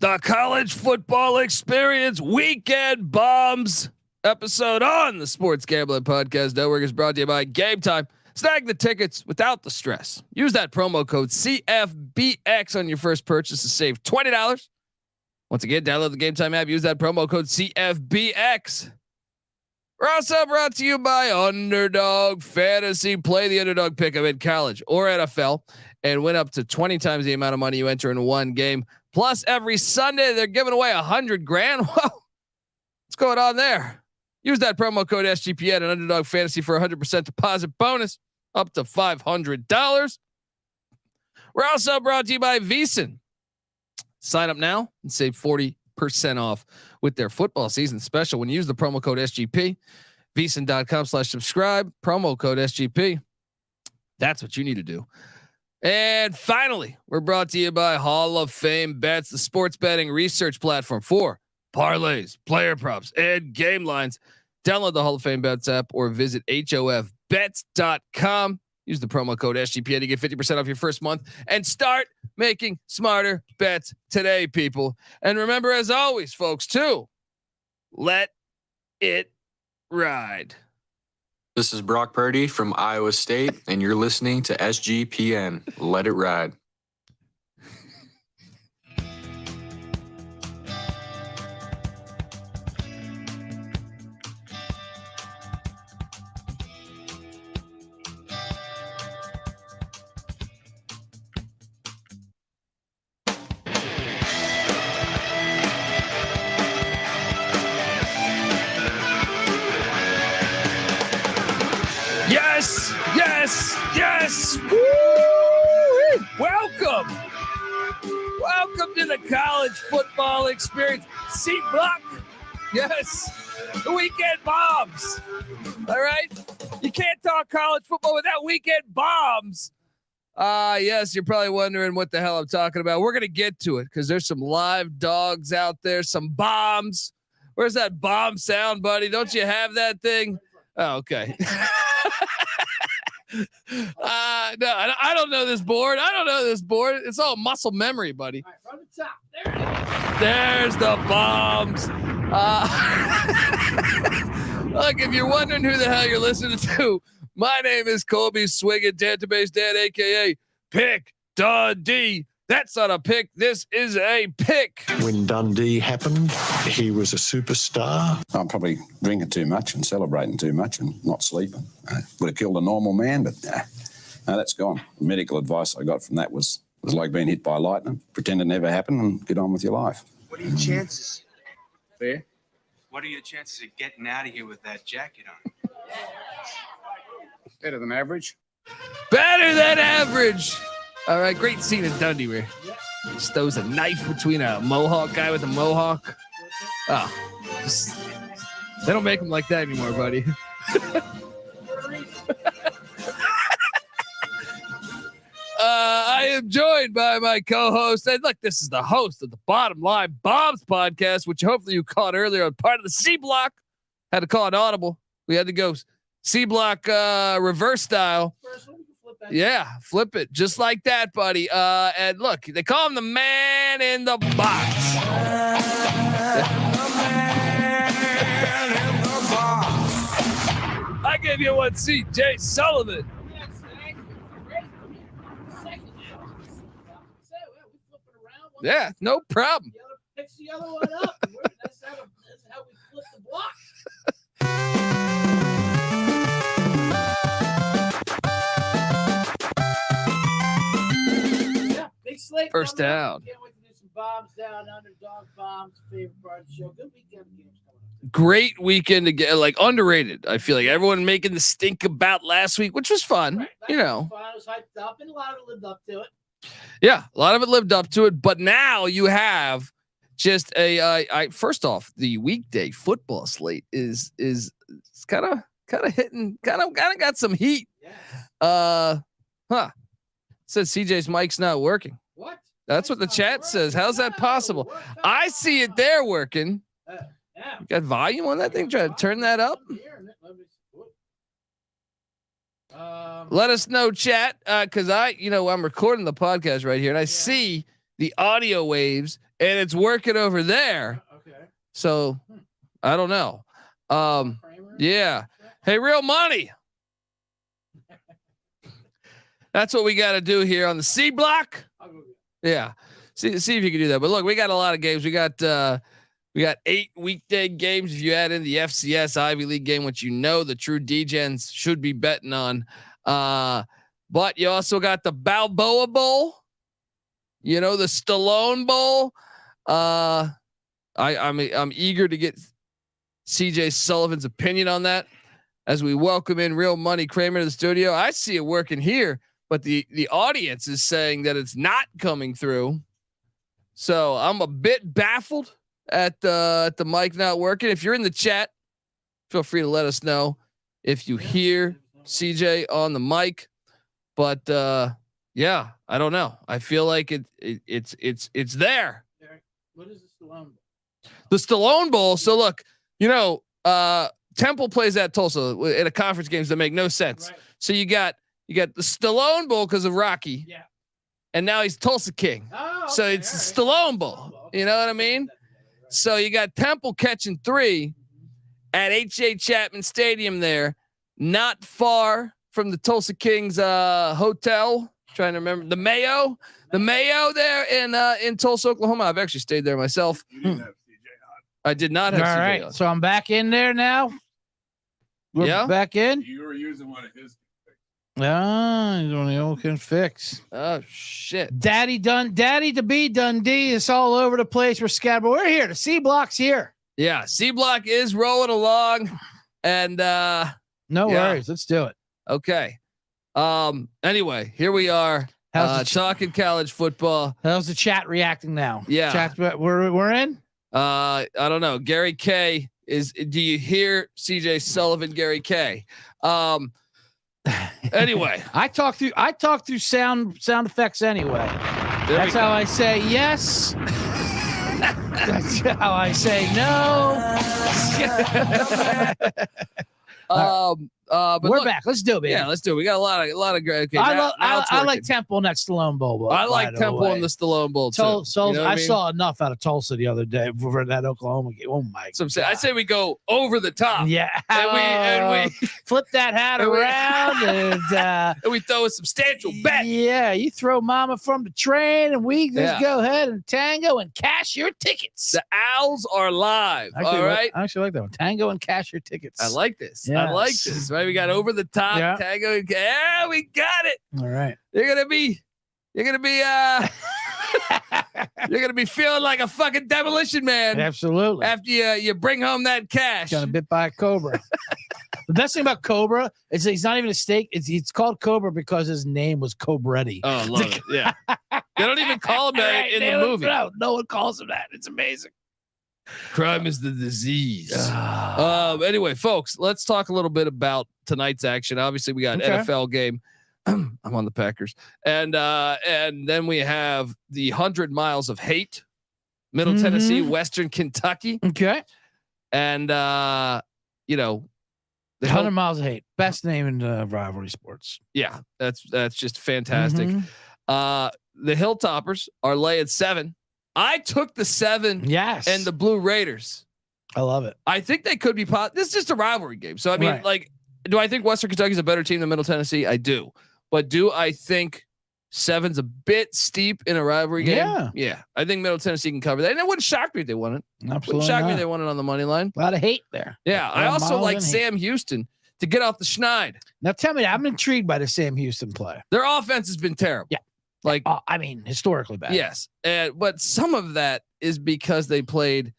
the college football experience weekend bombs episode on the Sports Gambling Podcast Network is brought to you by Game Time. Snag the tickets without the stress. Use that promo code CFBX on your first purchase to save $20. Once again, download the Game Time app. Use that promo code CFBX. We're also brought to you by Underdog Fantasy. Play the underdog pick'em in college or NFL and win up to 20 times the amount of money you enter in one game. Plus, every Sunday they're giving away $100 grand. Whoa, what's going on there? Use that promo code SGPN and Underdog Fantasy for 100% deposit bonus up to $500. We're also brought to you by VSiN. Sign up now and save 40% off with their football season special when you use the promo code SGP. VSiN.com/subscribe. Promo code SGP. That's what you need to do. And finally, we're brought to you by Hall of Fame Bets, the sports betting research platform for parlays, player props, and game lines. Download the Hall of Fame Bets app or visit HOFBets.com. Use the promo code SGPN to get 50% off your first month and start making smarter bets today, people. And remember, as always, folks, too, let it ride. This is Brock Purdy from Iowa State, and you're listening to SGPN. Let it ride. Yes. Woo! Welcome to the college football experience. C Block. Yes. The weekend bombs. All right. You can't talk college football without weekend bombs. Yes. You're probably wondering what the hell I'm talking about. We're going to get to it because there's some live dogs out there, some bombs. Where's that bomb sound, buddy? Don't you have that thing? Oh, okay. No, I don't know this board. It's all muscle memory, buddy. Right, from the top. There it is. There's the bombs. Look, if you're wondering who the hell you're listening to, my name is Colby Dant, aka Pick Dundee. That's not a pick. This is a pick. When Dundee happened, he was a superstar. I'm probably drinking too much and celebrating too much and not sleeping. Would have killed a normal man, but no, that's gone. The medical advice I got from that was like being hit by lightning. Pretend it never happened and get on with your life. What are your chances? Fair? What are your chances of getting out of here with that jacket on? Better than average. Better than average. All right, great scene in Dundee where he stows a knife between a mohawk guy with a mohawk. Oh, they don't make them like that anymore, buddy. I am joined by my co-host. And look, this is the host of the Bottom Line Bombs podcast, which hopefully you caught earlier on part of the C Block. Had to call it audible. We had to go C Block reverse style. Yeah, flip it just like that, buddy. And look, they call him the man in the box. I gave you one seat, Jay Sullivan. Yeah, no problem. Picks the other one up. That's how we flip the block. Big slate. First down. Can't wait to do some bombs down, underdog bombs. Favorite part of the show. Good weekend games coming up. Great weekend to get, like underrated. I feel like everyone making the stink about last week, which was fun. Right. You know, Fun. It was hyped up, and a lot of it lived up to it. yeah, a lot of it lived up to it. But now you have just I first off, the weekday football slate is kind of hitting, kind of got some heat. Yes. Says CJ's mic's not working. What? That's what the chat says. How's that possible? I see it there working. Yeah. You got volume on that thing? Try to turn that up. Let us know, chat, because I'm recording the podcast right here, and I see the audio waves, and it's working over there. Okay. So I don't know. Yeah. Hey, real money. That's what we got to do here on the C block. Yeah. See if you can do that. But look, we got a lot of games. We got 8 weekday games. If you add in the FCS Ivy League game, which the true D-gens should be betting on. But you also got the Balboa Bowl, the Stallone Bowl. I'm eager to get CJ Sullivan's opinion on that as we welcome in Real Money Kramer to the studio. I see it working here, but the audience is saying that it's not coming through. So I'm a bit baffled at the mic not working. If you're in the chat, feel free to let us know if you hear CJ on the mic. But yeah, I don't know. I feel like it's there. What is the Stallone Bowl? The Stallone Bowl. So look, Temple plays at Tulsa in a conference games that make no sense. Right. So you got the Stallone Bowl because of Rocky. Yeah. And now he's Tulsa King. Oh, okay. So it's the Stallone Bowl. You know what I mean? So you got Temple catching 3 at H.J. Chapman Stadium there, not far from the Tulsa Kings hotel. Trying to remember the Mayo there in Tulsa, Oklahoma. I've actually stayed there myself. You didn't have CJ on. I did not have All CJ right. on. So I'm back in there now. We're back in. You were using one of his. Ah, he's on the old can fix. Oh shit. Daddy to be Dundee. It's all over the place. We're scattered. But we're here. The C block's here. Yeah, C block is rolling along, and no worries. Let's do it. Okay. Anyway, here we are. Talking college football. How's the chat reacting now? Yeah. Chat, we're in. I don't know. Gary K do you hear CJ Sullivan, Gary K? Anyway, I talk through sound effects anyway. That's how I say yes. That's how I say no. But we're look, back. Let's do it, baby. Yeah, let's do it. We got a lot of great. Okay, I like Temple in that Stallone Bowl. I like Temple in the Stallone Bowl too. I saw enough out of Tulsa the other day for that Oklahoma game. Oh my! So I say we go over the top. Yeah, and we flip that hat around and we throw a substantial bet. Yeah, you throw Mama from the train, and we just go ahead and tango and cash your tickets. The Owls are live. Actually, all right, I actually like that one. Tango and cash your tickets. I like this. Yes. I like this. Right, we got over the top tango. Yeah, we got it. All right, you're gonna be you're gonna be feeling like a fucking demolition man. Absolutely. After you bring home that cash. Got bit by a cobra. The best thing about Cobra is he's not even a steak. It's called Cobra because his name was Cobretti. Oh, I love it. Yeah. They don't even call him that in the movie. No one calls him that. It's amazing. Crime is the disease. Anyway, folks, let's talk a little bit about tonight's action. Obviously, we got NFL game. I'm on the Packers, and then we have the 100 miles of hate, Middle Tennessee, Western Kentucky. Okay, and 100 miles of hate, best name in rivalry sports. Yeah, that's just fantastic. The Hilltoppers are laying 7. I took the 7. Yes, and the Blue Raiders. I love it. I think they could be this is just a rivalry game. So I mean, do I think Western Kentucky is a better team than Middle Tennessee? I do. But do I think 7's a bit steep in a rivalry game? Yeah. I think Middle Tennessee can cover that. And it wouldn't shock me if they won it. Absolutely. Wouldn't shock me if they won it on the money line. A lot of hate there. Yeah. I also like Sam Houston to get off the schneid. Now tell me, I'm intrigued by the Sam Houston play. Their offense has been terrible. Yeah. Historically bad. Yes. But some of that is because they played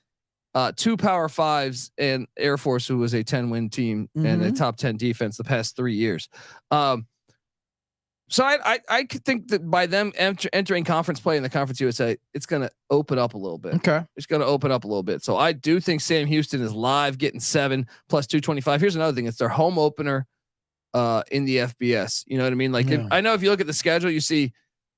2 Power 5s and Air Force, who was a 10-win team and a top 10 defense the past 3 years. So I could think that by them entering conference play in the Conference USA, it's going to open up a little bit. Okay. It's going to open up a little bit. So I do think Sam Houston is live getting 7 plus 225. Here's another thing. It's their home opener in the FBS. You know what I mean? Like I know if you look at the schedule, you see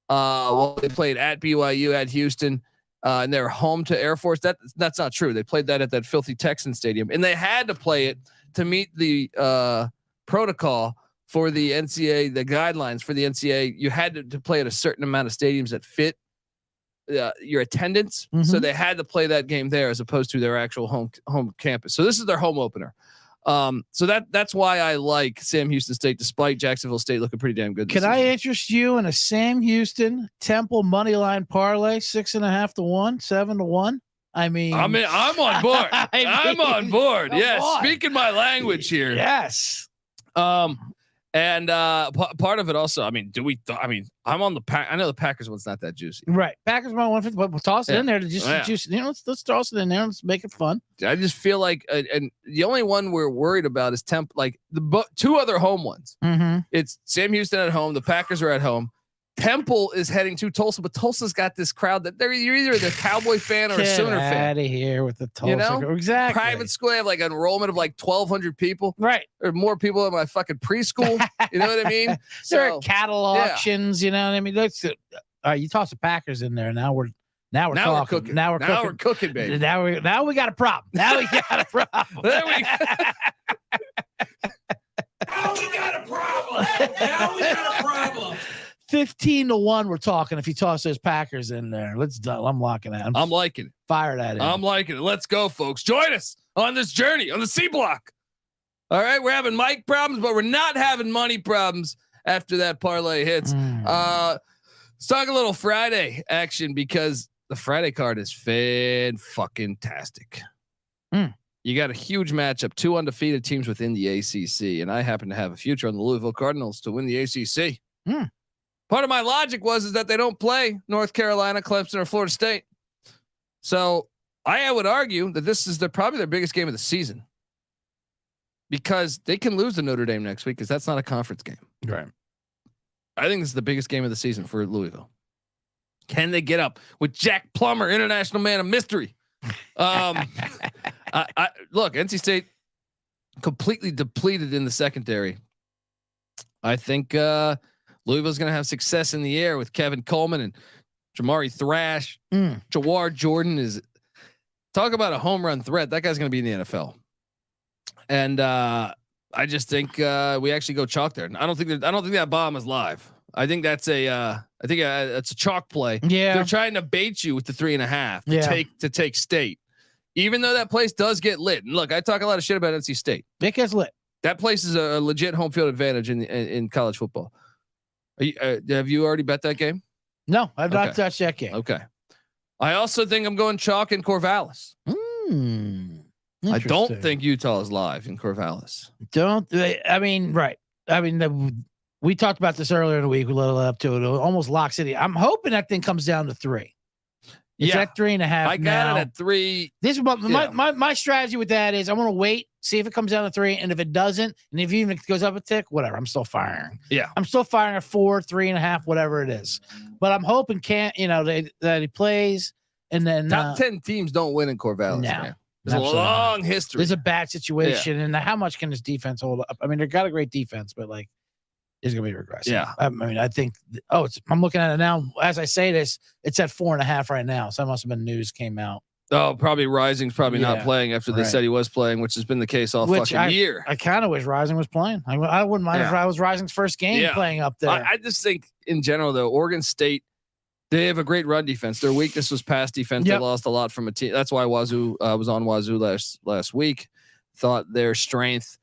they played at BYU, at Houston, and they're home to Air Force. That's not true. They played that at that filthy Texan stadium, and they had to play it to meet the protocol for the NCAA, the guidelines for the NCAA. You had to play at a certain amount of stadiums that fit your attendance. So they had to play that game there as opposed to their actual home campus. So this is their home opener. So that's why I like Sam Houston State, despite Jacksonville State looking pretty damn good. Can I interest you in a Sam Houston Temple money line parlay, 6.5 to 1, 7 to 1? I'm on board. I'm on board. Yes. On. Speaking my language here. Yes. And part of it also, I'm on the pack. I know the Packers one's not that juicy. Right. Packers about 150, but we'll toss it in there to just juice. Let's toss it in there. Let's make it fun. I just feel like, and the only one we're worried about is like the two other home ones. It's Sam Houston at home. The Packers are at home. Temple is heading to Tulsa, but Tulsa's got this crowd that you're either the Cowboy fan or a Sooner fan. Out of here with the Tulsa. Exactly. Private school, I have like enrollment of like 1,200 people. Right. There are more people in my fucking preschool. You know what I mean? There are cattle auctions. You know what I mean? All right, you toss the Packers in there. Now we're talking. We're cooking. Now we're cooking, baby. Now we got a problem. Now we got a problem. There we go. Now we got a problem. 15 to 1, we're talking. If you toss those Packers in there, I'm locking that. I'm liking it. Fire that in. I'm liking it. Let's go, folks. Join us on this journey on the C block. All right, we're having mic problems, but we're not having money problems after that parlay hits. Let's talk a little Friday action because the Friday card is fan-fucking-tastic. You got a huge matchup, 2 undefeated teams within the ACC, and I happen to have a future on the Louisville Cardinals to win the ACC. Part of my logic is that they don't play North Carolina, Clemson, or Florida State. So I would argue that this is probably their biggest game of the season because they can lose to Notre Dame next week because that's not a conference game. Right. I think this is the biggest game of the season for Louisville. Can they get up with Jack Plummer, international man of mystery? Look, NC State completely depleted in the secondary. I think Louisville's going to have success in the air with Kevin Coleman and Jamari Thrash. Jawar Jordan is talk about a home run threat. That guy's going to be in the NFL. And I just think we actually go chalk there. I don't think that bomb is live. I think that's it's a chalk play. Yeah. They're trying to bait you with the 3.5 to take State, even though that place does get lit. And look, I talk a lot of shit about NC State. It gets lit. That place is a legit home field advantage in college football. Have you already bet that game? No, I've not touched that game. Okay. I also think I'm going chalk in Corvallis. I don't think Utah is live in Corvallis. Right. We talked about this earlier in the week. We led up to it. Almost Lock City. I'm hoping that thing comes down to 3. It's at 3.5. I got it at 3. This is my strategy with that is I want to wait, see if it comes down to 3, and if it doesn't, and if even it goes up a tick, whatever, I'm still firing. Yeah, I'm still firing at 4, 3.5, whatever it is. But I'm hoping that he plays, and then top 10 teams don't win in Corvallis. No, there's a long history. There's a bad situation, and how much can this defense hold up? I mean, they've got a great defense, but like. Is going to be regressive. Yeah. I think, I'm looking at it now. As I say this, it's at 4.5 right now. So that must have been news came out. Oh, probably Rising's probably not playing after they said he was playing, which has been the case all fucking year. I kind of wish Rising was playing. I wouldn't mind if I was Rising's first game playing up there. I just think in general, though, Oregon State, they have a great run defense. Their weakness was pass defense. They lost a lot from a team. That's why Wazoo was on Wazoo last week. Thought their strength,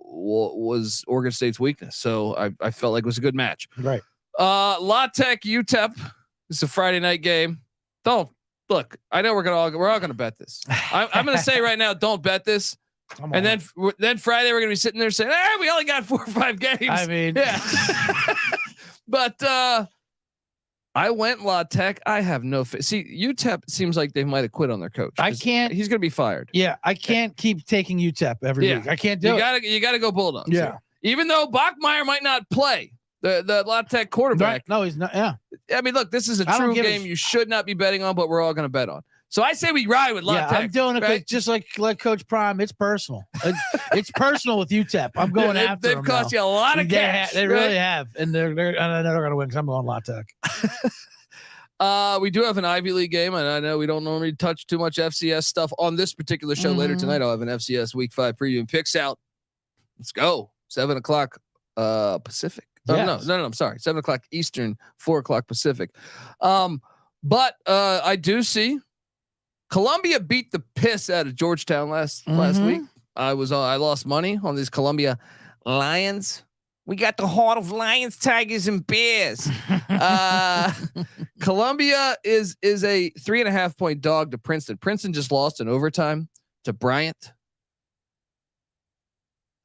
was Oregon State's weakness. So I felt like it was a good match. Right. La Tech UTEP. It's a Friday night game. Don't look. I know we're all gonna bet this. I'm gonna say right now, don't bet this. And then Friday we're gonna be sitting there saying, we only got 4 or 5 games. I mean, but I went La Tech. I have no see UTEP seems like they might have quit on their coach. He's gonna be fired. Yeah, I can't keep taking UTEP every week. I can't do it. You gotta go Bulldogs. Yeah. So, even though Bachmeier might not play, the La Tech quarterback. Right. No, he's not. Yeah. I mean, look, this is a true game you should not be betting on, but we're all gonna bet on. So I say we ride with La Tech. I'm doing it just like Coach Prime. It's personal. It's personal with UTEP. I'm going after them. They've cost you a lot of cash. They really have, and I know they're going to win because I'm going La Tech. We do have an Ivy League game, and I know we don't normally touch too much FCS stuff on this particular show. Later tonight, I'll have an FCS Week 5 preview and picks out. Let's go. 7:00 Pacific. Oh, yes. No. I'm sorry. 7:00 Eastern, 4:00 Pacific. But I do see Columbia beat the piss out of Georgetown last week. I lost money on these Columbia Lions. We got the heart of lions, tigers, and bears. Columbia is a 3.5 point dog to Princeton. Princeton just lost in overtime to Bryant.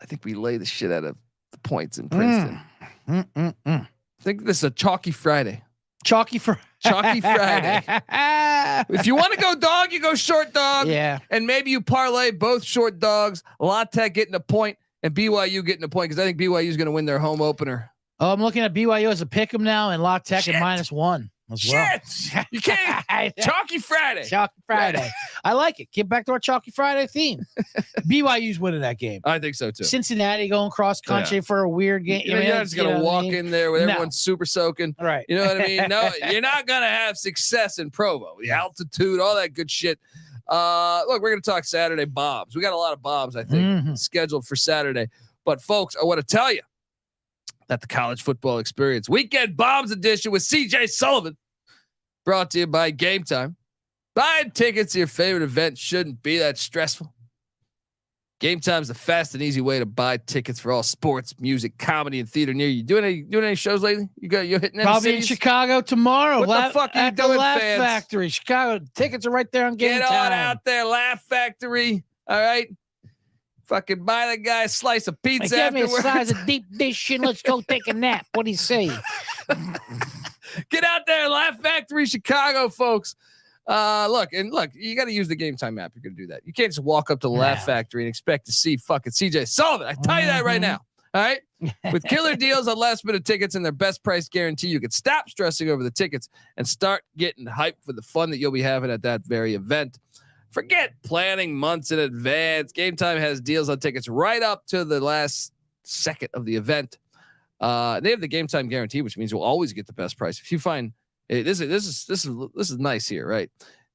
I think we lay the shit out of the points in Princeton. I think this is a chalky Friday. Chalky Friday. If you want to go dog, you go short dog. Yeah. And maybe you parlay both short dogs, La Tech getting a point and BYU getting a point because I think BYU is going to win their home opener. Oh, I'm looking at BYU as a pick 'em now and La Tech at -1 as well. Shit. You can't. Chalky Friday. Chalky Friday. I like it. Get back to our Chalky Friday theme. BYU's winning that game. I think so too. Cincinnati going cross country for a weird game. You're not just going to walk in there with everyone super soaking. Right. You know what I mean? No, you're not going to have success in Provo. The altitude, all that good shit. Look, we're going to talk Saturday bombs. We got a lot of bombs, I think, scheduled for Saturday. But folks, I want to tell you that the college football experience weekend bombs edition with CJ Sullivan brought to you by Game Time. Buying tickets to your favorite event shouldn't be that stressful. Game Time is the fast and easy way to buy tickets for all sports, music, comedy, and theater near you. Doing any shows lately? You're hitting any Probably cities? in Chicago tomorrow. What the fuck are you doing, Laugh fans? Factory, Chicago. Tickets are right there on Game Get Time. on out there, Laugh Factory. All right. Fucking buy the guy a slice of pizza Give me a afterwards. size of deep dish and let's go take a nap. What do you say? Get out there, Laugh Factory, Chicago, folks. Look, you got to use the Game Time app. You're going to do that. You can't just walk up to the Laugh Factory and expect to see fucking CJ Sullivan. I tell you that right now. All right. With killer deals on last minute tickets and their best price guarantee, you can stop stressing over the tickets and start getting hyped for the fun that you'll be having at that very event. Forget planning months in advance. Game Time has deals on tickets right up to the last second of the event. They have the Game Time guarantee, which means you'll always get the best price. If you find this is nice here, right?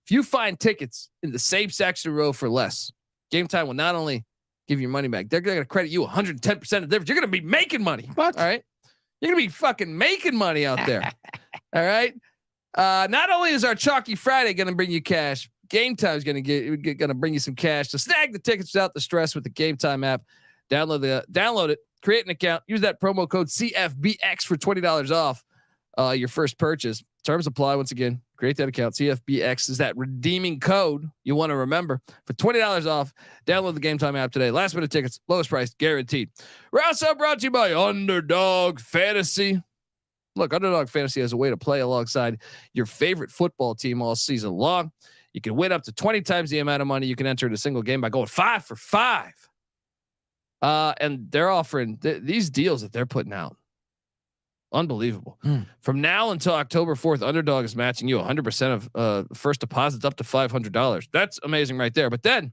If you find tickets in the same section row for less, Game Time will not only give you your money back, they're going to credit you 110% of the difference. You're going to be making money. What? All right. You're going to be fucking making money out there. All right. Not only is our Chalky Friday going to bring you cash, Game Time is going to bring you some cash. So snag the tickets without the stress with the Game Time app. Download it, create an account, use that promo code CFBX for $20 off your first purchase. Terms apply. Once again, create that account. CFBX is that redeeming code you want to remember for $20 off. Download the Game Time app today. Last minute tickets, lowest price guaranteed. We're also brought to you by Underdog Fantasy. Look, Underdog Fantasy has a way to play alongside your favorite football team all season long. You can win up to 20 times the amount of money you can enter in a single game by going 5 for 5. And they're offering these deals that they're putting out. Unbelievable. From now until October 4th, Underdog is matching you 100% of first deposits up to $500. That's amazing right there. But then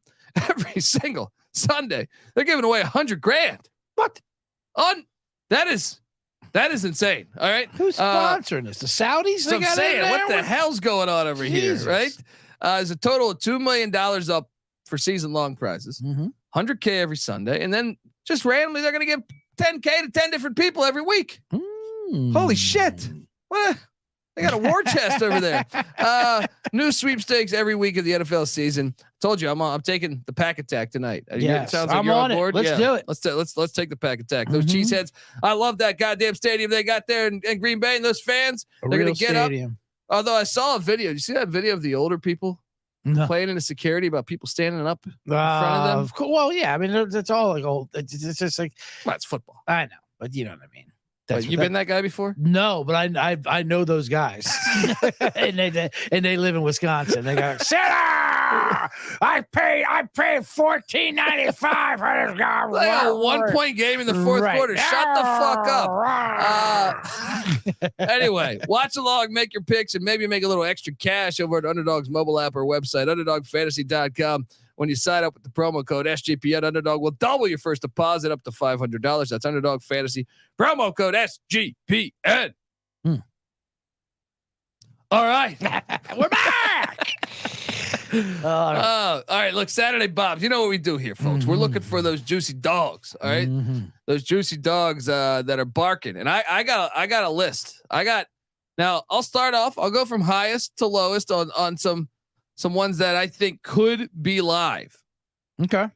every single Sunday, they're giving away $100,000. What? That is insane. All right. Who's sponsoring this? The Saudis? So I'm saying, what the hell's going on over here? Right. There's a total of $2 million up for season long prizes, $100K every Sunday. And then just randomly, they're going to give $10K to 10 different people every week. Holy shit. What? They got a war chest over there. New sweepstakes every week of the NFL season. Told you I'm taking the Pack Attack tonight. Yes, Sounds like I'm you're on board. it. Let's do it. Let's take the Pack Attack. Those cheeseheads. I love that goddamn stadium they got there in Green Bay, and those fans. They're gonna get stadium. Up. Although I saw a video. Did you see that video of the older people playing in the security about people standing up in front of them? Well, yeah. I mean, it's all like old. It's just like it's football. I know, but you know what I mean. You been that guy before? No, but I know those guys, and they live in Wisconsin. They go, Sarah, I paid $14.95 for this guy. Like a 1-point game in the fourth quarter. Shut the fuck up. Anyway, watch along, make your picks, and maybe make a little extra cash over at Underdog's mobile app or website, underdogfantasy.com. When you sign up with the promo code SGPN, Underdog will double your first deposit up to $500. That's Underdog Fantasy. Promo code SGPN. All right. We're back. All right. Look, Saturday Bobs. You know what we do here, folks. We're looking for those juicy dogs. All right. Those juicy dogs that are barking. And I got a list. I got Now I'll start off. I'll go from highest to lowest on some ones that I think could be live. Okay.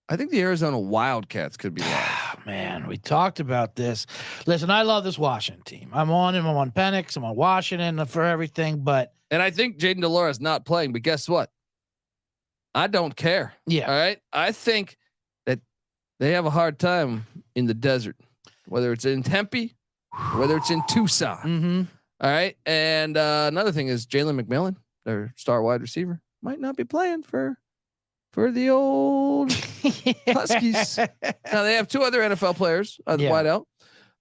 I think the Arizona Wildcats could be live. Man, we talked about this. Listen, I love this Washington team. I'm on him. I'm on Penix. I'm on Washington for everything. And I think Jaden Delora not playing. But guess what? I don't care. Yeah. All right. I think that they have a hard time in the desert, whether it's in Tempe, whether it's in Tucson. Mm-hmm. All right. And another thing is Jalen McMillan, their star wide receiver, might not be playing for the old Huskies. Now they have 2 other NFL players on the wide out,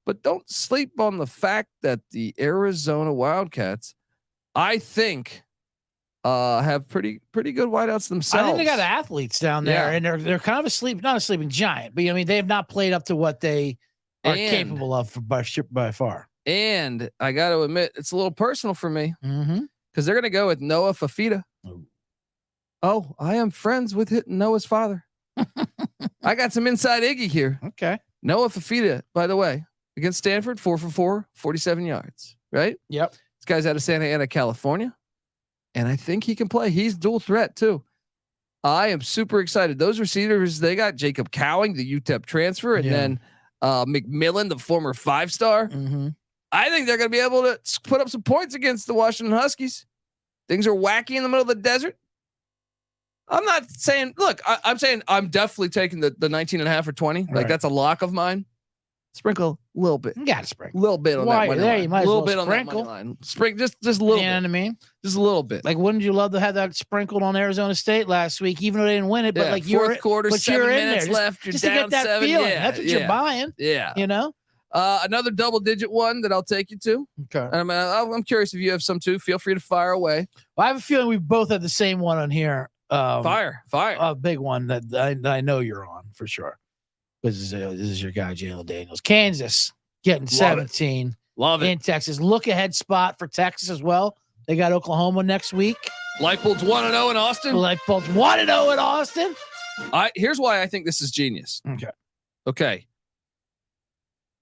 but don't sleep on the fact that the Arizona Wildcats, I think, have pretty good wideouts themselves. I think they got athletes down there, and they're kind of not a sleeping giant, but I mean they have not played up to what they are capable of by far. And I got to admit, it's a little personal for me because they're going to go with Noah Fafita. Oh, I am friends with Noah's father. I got some inside Iggy here. Okay. Noah Fafita, by the way, against Stanford, 4 for 4, 47 yards. Right? Yep. This guy's out of Santa Ana, California. And I think he can play. He's dual threat too. I am super excited. Those receivers, they got Jacob Cowing, the UTEP transfer, and then McMillan, the former 5-star. I think they're going to be able to put up some points against the Washington Huskies. Things are wacky in the middle of the desert. I'm not saying, look, I'm saying I'm definitely taking the 19.5 or 20. Like that's a lock of mine. Sprinkle a little bit. You got to sprinkle a little bit on that money there, line. you might a little as well bit sprinkle. on that money line. Sprinkle just a little bit. You know what I mean? Just a little bit. Like, wouldn't you love to have that sprinkled on Arizona State last week, even though they didn't win it? But like fourth quarter, but 7 you're in minutes there left. You're just down to get that 7. feeling. Yeah, That's what you're buying. Yeah. You know. Another double-digit one that I'll take you to. Okay. I'm curious if you have some too. Feel free to fire away. Well, I have a feeling we both have the same one on here. Fire. A big one that I know you're on for sure. This is your guy, Jalen Daniels. Kansas getting 17. Love it. In Texas. Look ahead spot for Texas as well. They got Oklahoma next week. Leipold's 1-0 in Austin. Leipold's 1-0 in Austin. Here's why I think this is genius. Okay.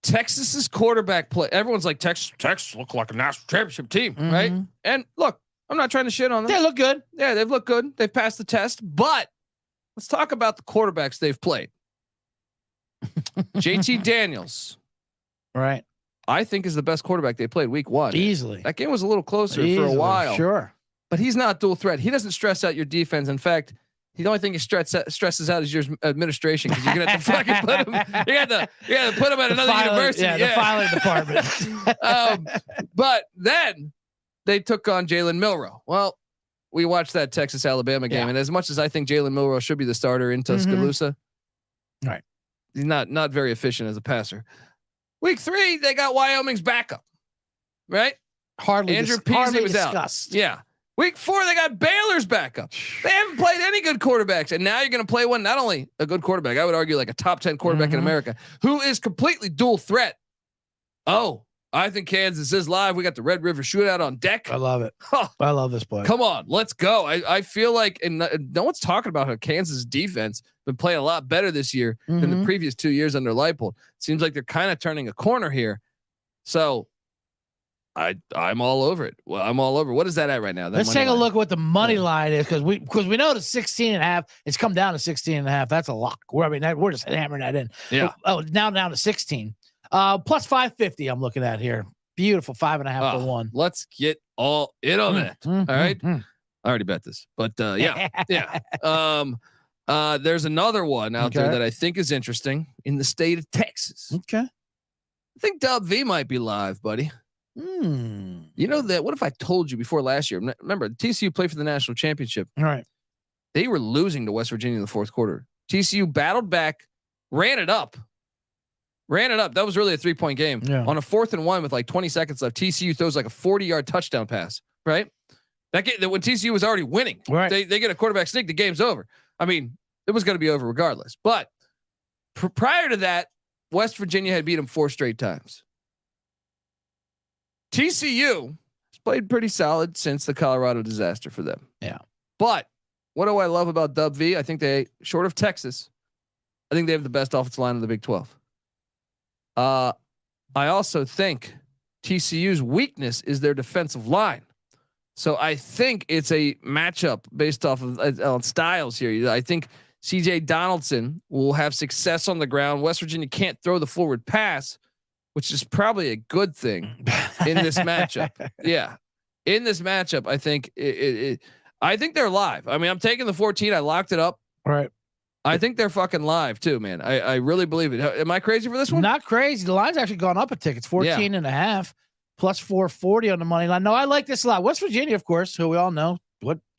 Texas's quarterback play. Everyone's like, Texas look like a national championship team, right? And look, I'm not trying to shit on them. They look good. Yeah, they've looked good. They've passed the test. But let's talk about the quarterbacks they've played. JT Daniels, right? I think is the best quarterback they played week 1. Easily. That game was a little closer for a while. Sure. But he's not dual threat. He doesn't stress out your defense. In fact, the only thing he stresses out is your administration because you're gonna have to fucking put him. You got to put him at another university. Yeah, the filing department. But then they took on Jalen Milroe. Well, we watched that Texas Alabama game, and as much as I think Jalen Milroe should be the starter in Tuscaloosa, right? He's not very efficient as a passer. Week 3, they got Wyoming's backup, right? Andrew Peasley was discussed. out. Yeah. Week 4, they got Baylor's backup. They haven't played any good quarterbacks, and now you're going to play one, not only a good quarterback, I would argue like a top 10 quarterback in America, who is completely dual threat. Oh, I think Kansas is live. We got the Red River Shootout on deck. I love it. I love this play. Come on, let's go. I feel like, and no one's talking about how Kansas defense been playing a lot better this year than the previous 2 years under Leipold. Seems like they're kind of turning a corner here. So I'm all over it. Well, I'm all over. What is that at right now? Let's take a look at what the money line is because we know the 16.5. It's come down to 16.5. That's a lock. We're just hammering that in. Yeah. Now down to 16. Plus 550. I'm looking at here. Beautiful 5.5 to 1. Let's get all in on that. All right. I already bet this, but yeah. There's another one out there that I think is interesting in the state of Texas. Okay. I think Dub V might be live, buddy. You know that? What if I told you before last year? Remember, TCU played for the national championship. All right. They were losing to West Virginia in the fourth quarter. TCU battled back, ran it up. That was really a 3-point game. Yeah. On a 4th and 1 with like 20 seconds left, TCU throws like a 40-yard touchdown pass. Right? That game, when TCU was already winning, right. They get a quarterback sneak, the game's over. I mean, it was going to be over regardless. But prior to that, West Virginia had beat them 4 straight times. TCU has played pretty solid since the Colorado disaster for them. Yeah. But what do I love about Dub V? I think they, short of Texas, I think they have the best offensive line in the Big 12. I also think TCU's weakness is their defensive line. So I think it's a matchup based off of styles here. I think CJ Donaldson will have success on the ground. West Virginia can't throw the forward pass, which is probably a good thing in this matchup. Yeah. In this matchup, I think I think they're live. I mean, I'm taking the 14. I locked it up. Right. I think they're fucking live too, man. I really believe it. Am I crazy for this one? Not crazy. The line's actually gone up a tick. It's 14 and a half plus 440 on the money line. No, I like this a lot. West Virginia, of course, who we all know,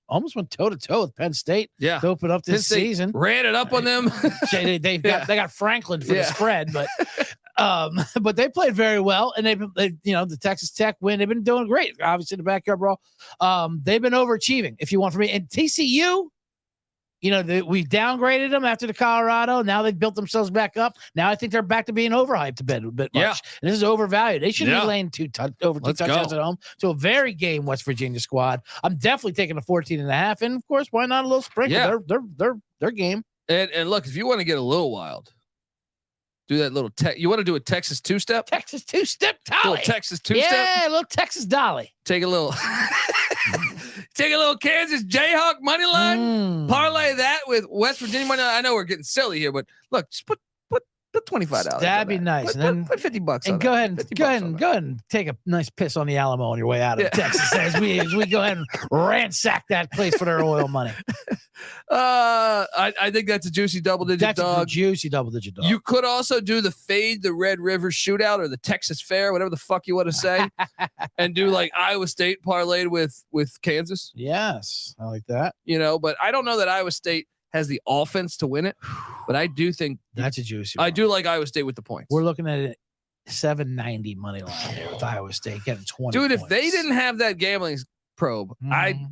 almost went toe to toe with Penn State. Yeah. To open up this season. Ran it up on them. they got Franklin for the spread, but they played very well, and the Texas Tech win. They've been doing great. Obviously, the backyard brawl. They've been overachieving. If you want from me, and TCU, we downgraded them after the Colorado. Now they've built themselves back up. Now I think they're back to being overhyped a bit much. And this is overvalued. They shouldn't be laying over two touchdowns at home to a very game West Virginia squad. I'm definitely taking a 14.5, and of course, why not a little sprinkle? Yeah. Their game. And look, if you want to get a little wild, do that little you want to do a Texas two-step? Texas two-step dolly. Texas two-step? Yeah, a little Texas dolly. Take a little Kansas Jayhawk money line. Parlay that with West Virginia money line. I know we're getting silly here, but look, just put $25. That'd be nice. Put $50. And go ahead and take a nice piss on the Alamo on your way out of Texas as we go ahead and ransack that place for their oil money. I think that's a juicy double-digit dog. Juicy double-digit dog. You could also do the fade, the Red River Shootout, or the Texas Fair, whatever the fuck you want to say, and do like Iowa State parlayed with Kansas. Yes, I like that. But I don't know that Iowa State has the offense to win it, but I do think that's a juicy one. I do like Iowa State with the points. We're looking at it 790 money line here with Iowa State getting 20. Dude, points. if they didn't have that gambling probe, I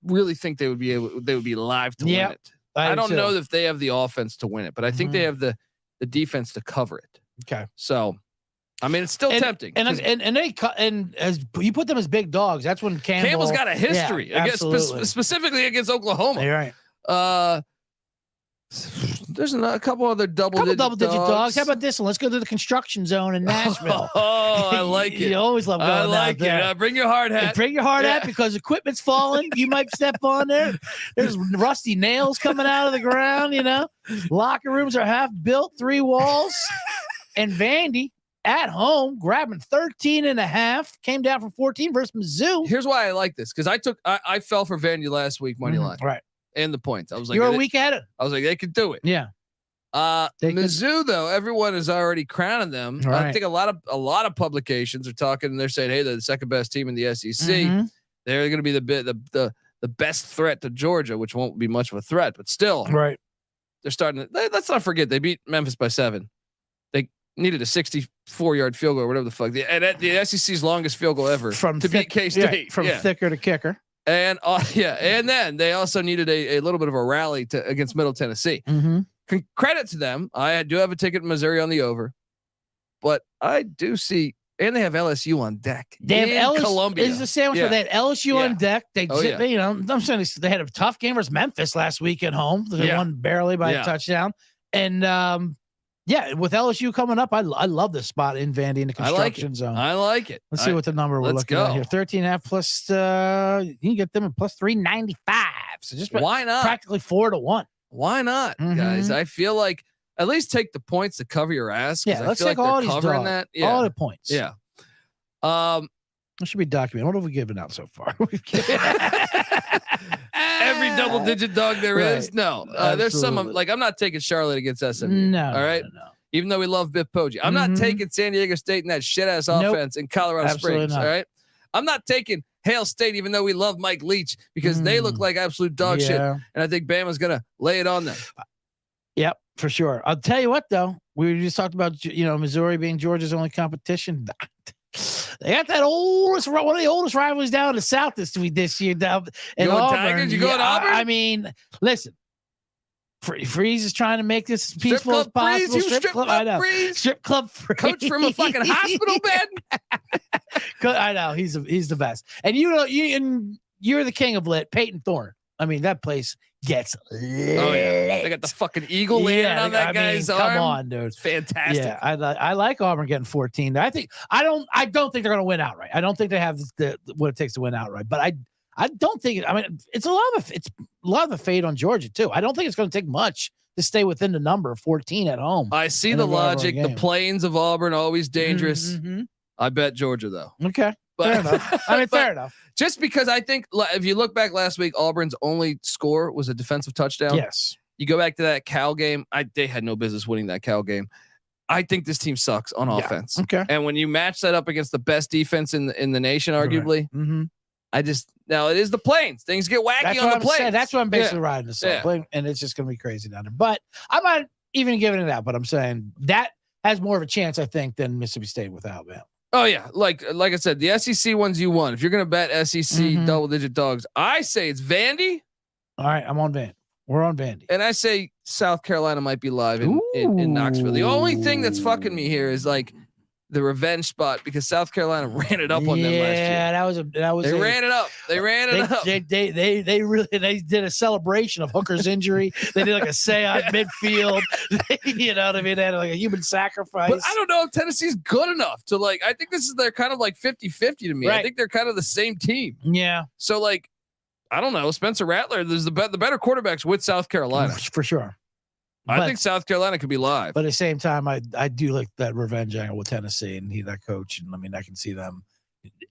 really think they would be live to win it. I don't know if they have the offense to win it, but I think they have the defense to cover it. Okay. So, I mean, it's still tempting. And as you put them as big dogs, that's when Campbell's got a history specifically against Oklahoma. You're right. There's a couple other double-digit dogs. How about this one? Let's go to the construction zone in Nashville. Oh, I like it. You always love going out there. It. Bring your hard hat. Bring your hard hat because equipment's falling. You might step on there. There's rusty nails coming out of the ground, Locker rooms are half built, 3 walls. And Vandy at home grabbing 13.5, came down from 14 versus Mizzou. Here's why I like this, because I fell for Vandy last week, money line. Right. And the points. I was like, you're a week ahead. I was like, they could do it. Yeah. Mizzou, though, everyone is already crowning them. Right. I think a lot of publications are talking, and they're saying, hey, they're the second best team in the SEC. They're going to be the best threat to Georgia, which won't be much of a threat, but still, right. They're starting to. Let's not forget they beat Memphis by 7. They needed a 64-yard field goal or whatever the fuck. The SEC's longest field goal ever to beat K-State. From thicker to kicker. And and then they also needed a little bit of a rally against Middle Tennessee. Credit to them. I do have a ticket in Missouri on the over, but I do see, and they have LSU on deck. They have LSU. Columbia. Is the sandwich where they had LSU on deck. I'm saying they had a tough game versus Memphis last week at home. They won barely by a touchdown. And with LSU coming up, I love this spot in Vandy in the construction zone. I like it. Let's see what the number we're looking at here. 13.5 plus. You can get them at plus 395. So just why not? Practically 4-1. Why not, guys? I feel like at least take the points to cover your ass. Yeah, let's take all these covering that. Yeah. All the points. Yeah. It should be documented. What have we given out so far? Every double-digit dog there is. No, there's some. I'm not taking Charlotte against SMU. No. All right. No. Even though we love Biff Poggi, I'm not taking San Diego State in that shit-ass offense in Colorado Springs. Not. All right. I'm not taking Hale State, even though we love Mike Leach, because they look like absolute dog shit, and I think Bama's gonna lay it on them. Yep, for sure. I'll tell you what, though, we just talked about Missouri being Georgia's only competition. They got that one of the oldest rivalries down in the South this year. Down in Auburn. Tigers? You going Auburn? I mean, listen. Freeze is trying to make this as peaceful as possible. Strip club Freeze. Strip club Freeze. Coach from a fucking hospital bed. I know he's the best. And you're the king of lit, Peyton Thorne. I mean, that place gets lit. Oh yeah, they got the fucking eagle landing on that guy's arm. Come on, dude. It's fantastic. Yeah, I like Auburn getting 14. I don't think they're going to win outright. I don't think they have what it takes to win outright. But I don't think. I mean, it's a lot of a fade on Georgia too. I don't think it's going to take much to stay within the number of 14 at home. I see the logic. The plains of Auburn always dangerous. Mm-hmm. I bet Georgia though. Okay, fair enough. I mean, fair enough. Just because I think if you look back last week, Auburn's only score was a defensive touchdown. Yes. You go back to that Cal game. They had no business winning that Cal game. I think this team sucks on offense. Okay. And when you match that up against the best defense in the nation, arguably, mm-hmm. Now it is the plains. Things get wacky on the plains. That's what I'm basically riding this on. And it's just going to be crazy down there. But I'm not even giving it that. But I'm saying that has more of a chance, I think, than Mississippi State with Alabama. Oh yeah, like I said, the SEC ones you won. If you're gonna bet SEC double-digit dogs, I say it's Vandy. All right, I'm on Vandy. We're on Vandy, and I say South Carolina might be live in Knoxville. The only thing that's fucking me here is like the revenge spot because South Carolina ran it up on them last year. Yeah, that was. They ran it up. They ran it up. They really did a celebration of Hooker's injury. They did like a seance midfield. You know what I mean? They had like a human sacrifice. But I don't know if Tennessee's good enough to like. I think they're kind of like 50-50 to me. Right. I think they're kind of the same team. Yeah. So like, I don't know. Spencer Rattler. There's the better quarterbacks with South Carolina for sure. I think South Carolina could be live. But at the same time, I do like that revenge angle with Tennessee and that coach. And I mean, I can see them.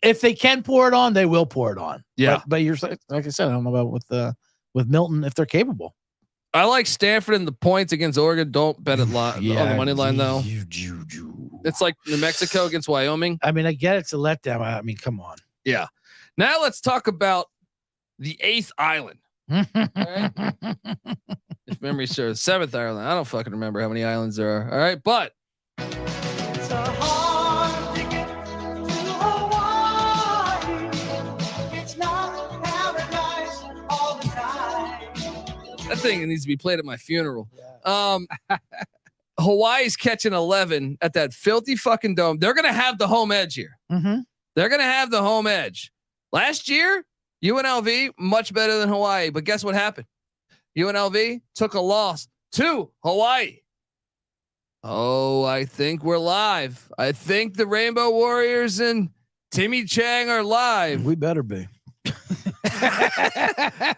If they can pour it on, they will pour it on. Yeah. But you're like I said, I don't know about with Milton if they're capable. I like Stanford in the points against Oregon. Don't bet it on the money line though. It's like New Mexico against Wyoming. I mean, I get it's a letdown. I mean, come on. Yeah. Now let's talk about the 8th island. All right? If memory serves, 7th island. I don't fucking remember how many islands there are. All right, but it's a hard ticket to Hawaii. It's not paradise all the time. That thing needs to be played at my funeral. Yeah. Hawaii's catching 11 at that filthy fucking dome. They're gonna have the home edge here. Mm-hmm. They're gonna have the home edge. Last year, UNLV much better than Hawaii, but guess what happened? UNLV took a loss to Hawaii. Oh, I think we're live. I think the Rainbow Warriors and Timmy Chang are live. We better be.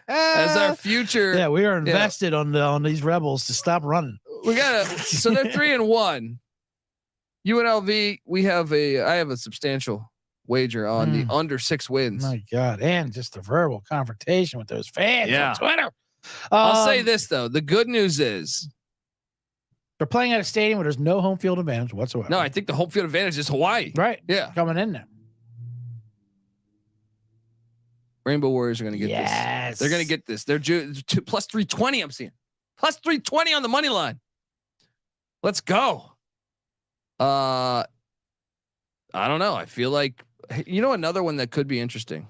As our future. Yeah, we are invested on these Rebels to stop running. We gotta. So they're 3-1. UNLV. I have a substantial wager on the under 6 wins. My God, and just a verbal confrontation with those fans on Twitter. I'll say this though: the good news is they're playing at a stadium where there's no home field advantage whatsoever. No, I think the home field advantage is Hawaii. Right? Yeah, coming in there. Rainbow Warriors are going to get this. They're going to get this. They're plus 320. I'm seeing plus 320 on the money line. Let's go. I don't know. I feel like another one that could be interesting.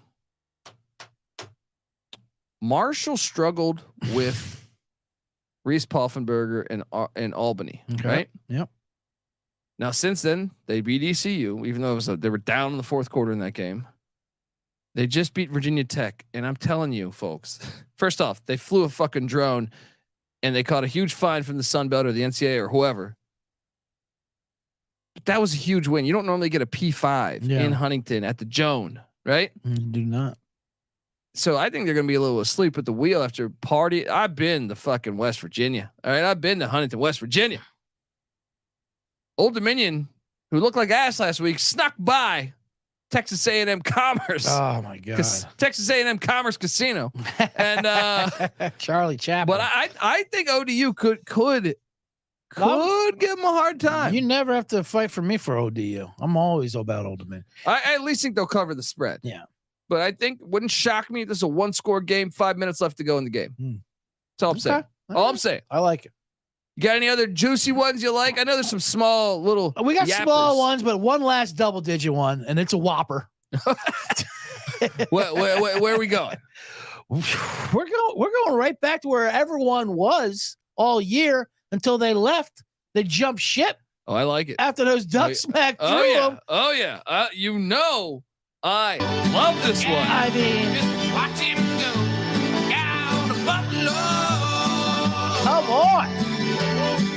Marshall struggled with Reese Poffenberger in Albany, right? Yep. Now, since then, they beat ECU, even though they were down in the 4th quarter in that game. They just beat Virginia Tech, and I'm telling you, folks. First off, they flew a fucking drone, and they caught a huge fine from the Sun Belt or the NCAA or whoever. But that was a huge win. You don't normally get a P5 in Huntington at the Joan, right? You do not. So I think they're going to be a little asleep at the wheel after party. I've been to fucking West Virginia. All right. I've been to Huntington, West Virginia. Old Dominion, who looked like ass last week, snuck by Texas A&M Commerce. Oh my God. Texas A&M Commerce Casino. And Charlie Chaplin. But I think ODU could give them a hard time. You never have to fight for me for ODU. I'm always about Old Dominion. I at least think they'll cover the spread. Yeah. But I think wouldn't shock me if this is a 1-score game, 5 minutes left to go in the game. That's all I'm saying. All I'm saying. I like it. You got any other juicy ones you like? I know there's some small little. We got yappers. small ones, but one last double-digit one, and it's a whopper. Where are we going? We're going right back to where everyone was all year until they left. They jumped ship. Oh, I like it. After those ducks smacked through them. Oh yeah. I love this one. I mean, Just watch him go. on.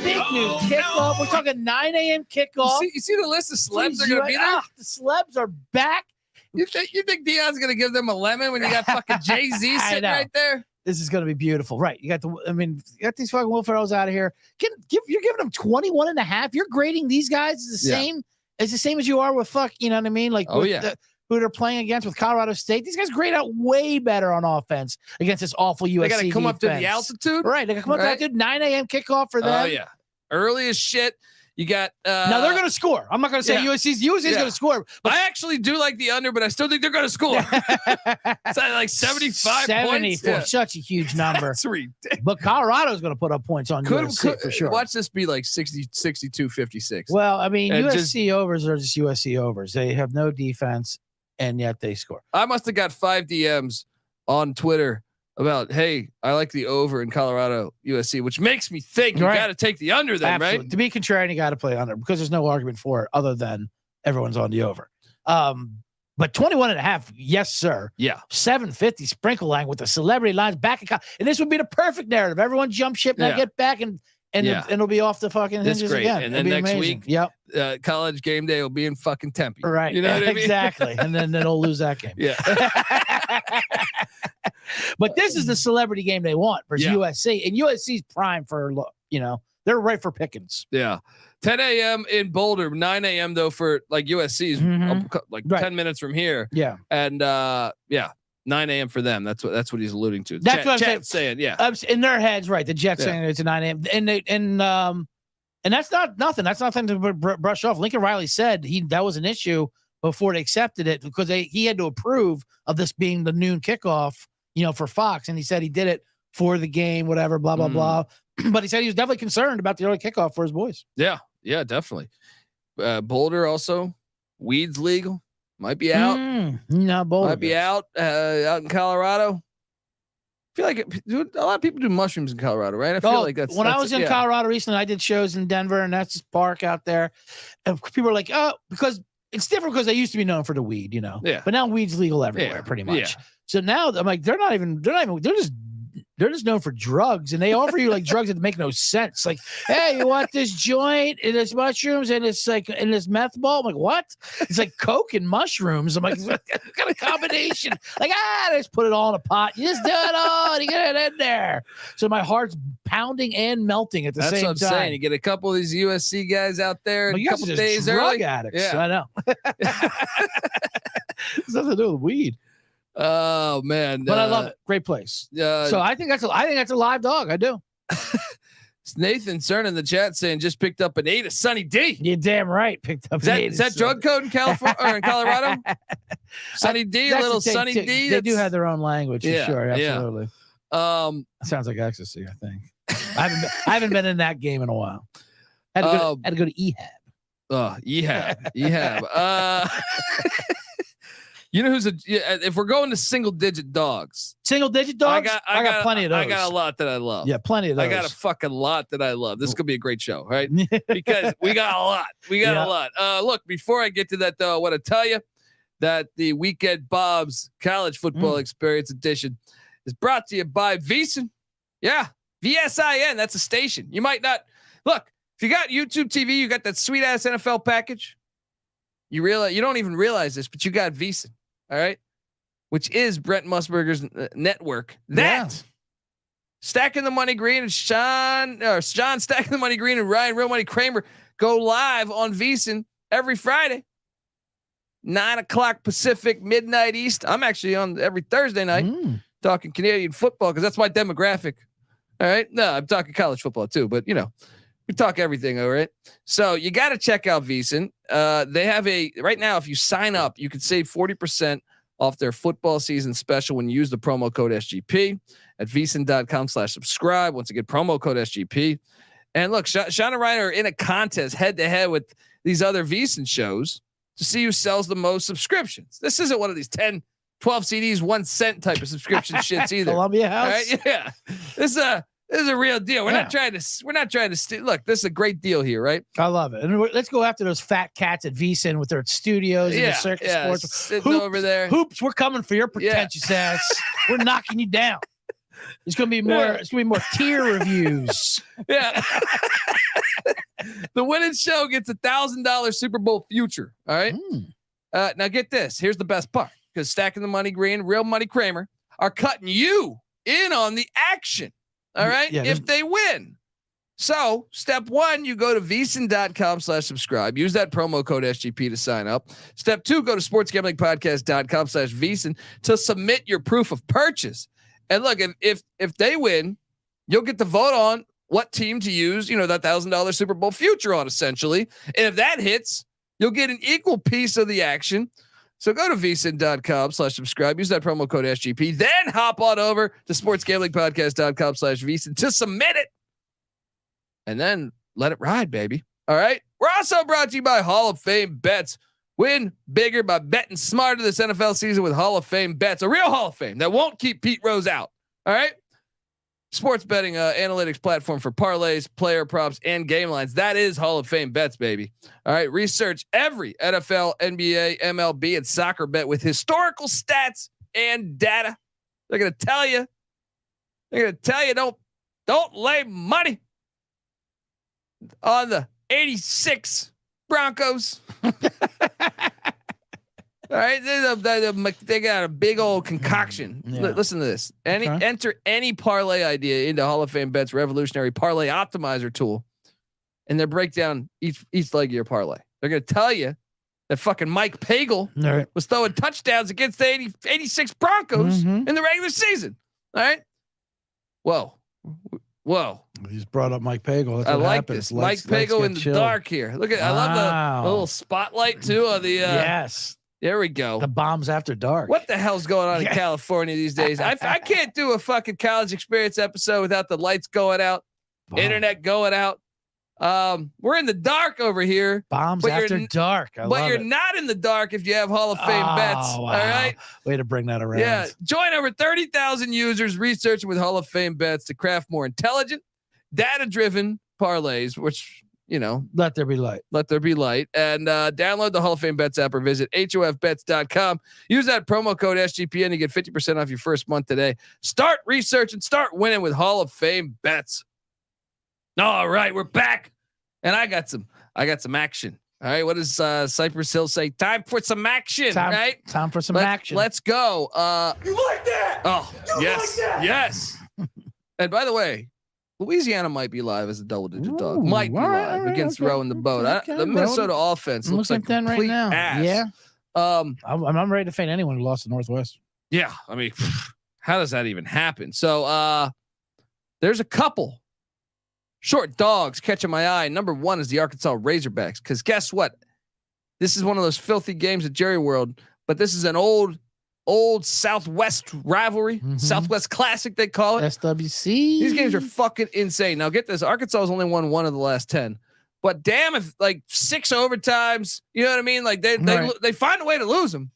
Big new kickoff. We're talking 9 a.m. kickoff. You see the list of celebs that are going to be there? The celebs are back. You think Dion's going to give them a lemon when you got fucking Jay-Z sitting right there? This is going to be beautiful. Right. You got you got these fucking Will Ferrells out of here. You're giving them 21.5. You're grading these guys as the same as you are with you know what I mean? Like, who they're playing against with Colorado State. These guys grade out way better on offense against this awful USC. They got to come defense. up to the altitude. Right. They got to come up to the altitude. 9 a.m. kickoff for them. Oh, yeah. Early as shit. You got now they're going to score. I'm not going to say USC's going to score. But I actually do like the under, but I still think they're going to score. It's like 75 points. Yeah. Such a huge number. That's ridiculous. But Colorado's going to put up points on USC for sure. Watch this be like 60, 62, 56. Well, I mean, USC overs are just USC overs. They have no defense, and yet they score. I must have got 5 DMs on Twitter about, hey, I like the over in Colorado USC, which makes me think you got to take the under then, Absolutely. right? To be contrarian, you got to play under because there's no argument for it other than everyone's on the over. But 21.5, yes, sir. Yeah. 750 sprinkle line with the celebrity lines back. And this would be the perfect narrative. Everyone jump ship and I get back and it'll be off the fucking hinges That's great. again. And then next week, yep. College game day will be in fucking Tempe. Right. You know what I mean? Exactly. And then they'll lose that game. Yeah. But this is the celebrity game they want versus USC. And USC's prime for, they're right for Pickens. Yeah. 10 a.m. in Boulder, 9 a.m. though for like USC's 10 minutes from here. Yeah. And 9 a.m. for them. That's what he's alluding to. That's what I'm saying. Yeah. In their heads, right. The Jets saying it's a 9 a.m. And that's not nothing. That's nothing to brush off. Lincoln Riley said that was an issue before they accepted it because he had to approve of this being the noon kickoff, for Fox. And he said he did it for the game, whatever, blah, blah, blah. But he said he was definitely concerned about the early kickoff for his boys. Yeah. Yeah, definitely. Boulder also, weed's legal. Might be out. No, Boulder. Might be out in Colorado. I feel like a lot of people do mushrooms in Colorado, right? I feel like that's... When I was in Colorado recently, I did shows in Denver, and that's park out there. And people are like, oh, because it's different because they used to be known for the weed, Yeah. But now weed's legal everywhere, pretty much. Yeah. So now I'm like, they're just known for drugs, and they offer you like drugs that make no sense. Like, hey, you want this joint and this mushrooms and it's like in this meth ball? I'm like, what? It's like coke and mushrooms. I'm like, what kind of combination? Like, they just put it all in a pot. You just do it all and you get it in there. So my heart's pounding and melting at the same time. That's what I'm saying. You get a couple of these USC guys out there a couple days drug early. Addicts. Yeah. I know. It's nothing to do with weed. Oh man, but I love it. Great place. So I think that's a live dog. I do. It's Nathan Cern in the chat saying just picked up an 8 of Sunny D. You're damn right. Picked up. Is that drug code in California or in Colorado? Sunny D, a little Sunny D. They do have their own language for sure. Absolutely. Sounds like ecstasy. I think. I haven't been in that game in a while. Had to go to EHAB. Oh, EHAB. You know if we're going to single digit dogs, I got plenty of those. I got a lot that I love. Yeah, plenty of those. I got a fucking lot that I love. This could be a great show, right? Because we got a lot. A lot. Look, before I get to that though, I want to tell you that the Weekend Bob's College Football Experience Edition is brought to you by VSiN. Yeah, VSIN. That's a station. You might not look if you got YouTube TV, you got that sweet ass NFL package. You don't even realize this, but you got VSiN. All right, which is Brent Musburger's network. Stacking the Money Green and Sean Stacking the Money Green and Ryan Real Money Kramer go live on VSiN every Friday, 9:00 Pacific, midnight East. I'm actually on every Thursday night talking Canadian football because that's my demographic. All right, no, I'm talking college football too, but we talk everything, all right? So you got to check out VSiN. They have right now, if you sign up, you can save 40% off their football season special when you use the promo code SGP at VSiN.com/subscribe. Once again, promo code SGP. And look, Sean and Ryan are in a contest head to head with these other VSiN shows to see who sells the most subscriptions. This isn't one of these 10, 12 CDs, 1 cent type of subscription shits either. Columbia House. All right? Yeah. This is a real deal. We're not trying to steal. Look, this is a great deal here, right? I love it. And let's go after those fat cats at VSiN with their studios and the circus sports. Sitting over there. Hoops, we're coming for your pretentious ass. We're knocking you down. It's gonna be more. Yeah. It's gonna be more tier reviews. Yeah. The winning show gets $1,000 Super Bowl future. All right. Now get this. Here's the best part, because Stacking the Money Green, Real Money Kramer are cutting you in on the action. All right. Yeah, if they win. So step one, you go to VSiN.com/subscribe. Use that promo code SGP to sign up. Step two, go to sportsgamblingpodcast.com/VSiN to submit your proof of purchase. And look, if they win, you'll get to vote on what team to use, that $1,000 Super Bowl future on, essentially. And if that hits, you'll get an equal piece of the action. So go to VSiN.com/subscribe. Use that promo code SGP. Then hop on over to sportsgamblingpodcast.com/VSiN to submit it. And then let it ride, baby. All right. We're also brought to you by Hall of Fame Bets. Win bigger by betting smarter this NFL season with Hall of Fame Bets, a real Hall of Fame that won't keep Pete Rose out. All right. Sports betting analytics platform for parlays, player props, and game lines. That is Hall of Fame Bets, baby. All right. Research every NFL, NBA, MLB, and soccer bet with historical stats and data. They're going to tell you. Don't lay money on the 86 Broncos. All right. They got a big old concoction. Yeah. Listen to this. Enter any parlay idea into Hall of Fame Bet's revolutionary parlay optimizer tool, and they break down each leg of your parlay. They're going to tell you that fucking Mike Pagel was throwing touchdowns against the 86 Broncos in the regular season. All right. Whoa. You just brought up Mike Pagel. That's I what like happens. this. Mike Pagel in the dark here. Look at, I love the little spotlight too on the, yes. There we go. The bombs after dark. What the hell's going on in California these days? I can't do a fucking college experience episode without the lights going out, internet going out. We're in the dark over here. Bombs after dark. But you're not in the dark if you have Hall of Fame bets. Wow. All right. Way to bring that around. Yeah. Join over 30,000 users researching with Hall of Fame bets to craft more intelligent, data-driven parlays, which, let there be light. Let there be light. And download the Hall of Fame Bets app or visit HOFBets.com. Use that promo code SGPN to get 50% off your first month today. Start researching, start winning with Hall of Fame Bets. All right, we're back. And I got some action. All right. What does Cypress Hill say? Time for some action, right? Time for some action. Let's go. You like that? Oh, You yes. like that? Yes. And by the way, Louisiana might be live as a double-digit dog. Might be live against rowing the boat. The Minnesota offense looks like them complete right now. ass. Yeah. I'm ready to faint anyone who lost to Northwest. Yeah. I mean, how does that even happen? So there's a couple short dogs catching my eye. Number one is the Arkansas Razorbacks. Because guess what? This is one of those filthy games at Jerry World, but this is an old Southwest rivalry, Southwest Classic, they call it. SWC. These games are fucking insane. Now get this. Arkansas has only won one of the last 10, but damn, if like 6 overtimes, you know what I mean? Like they find a way to lose them.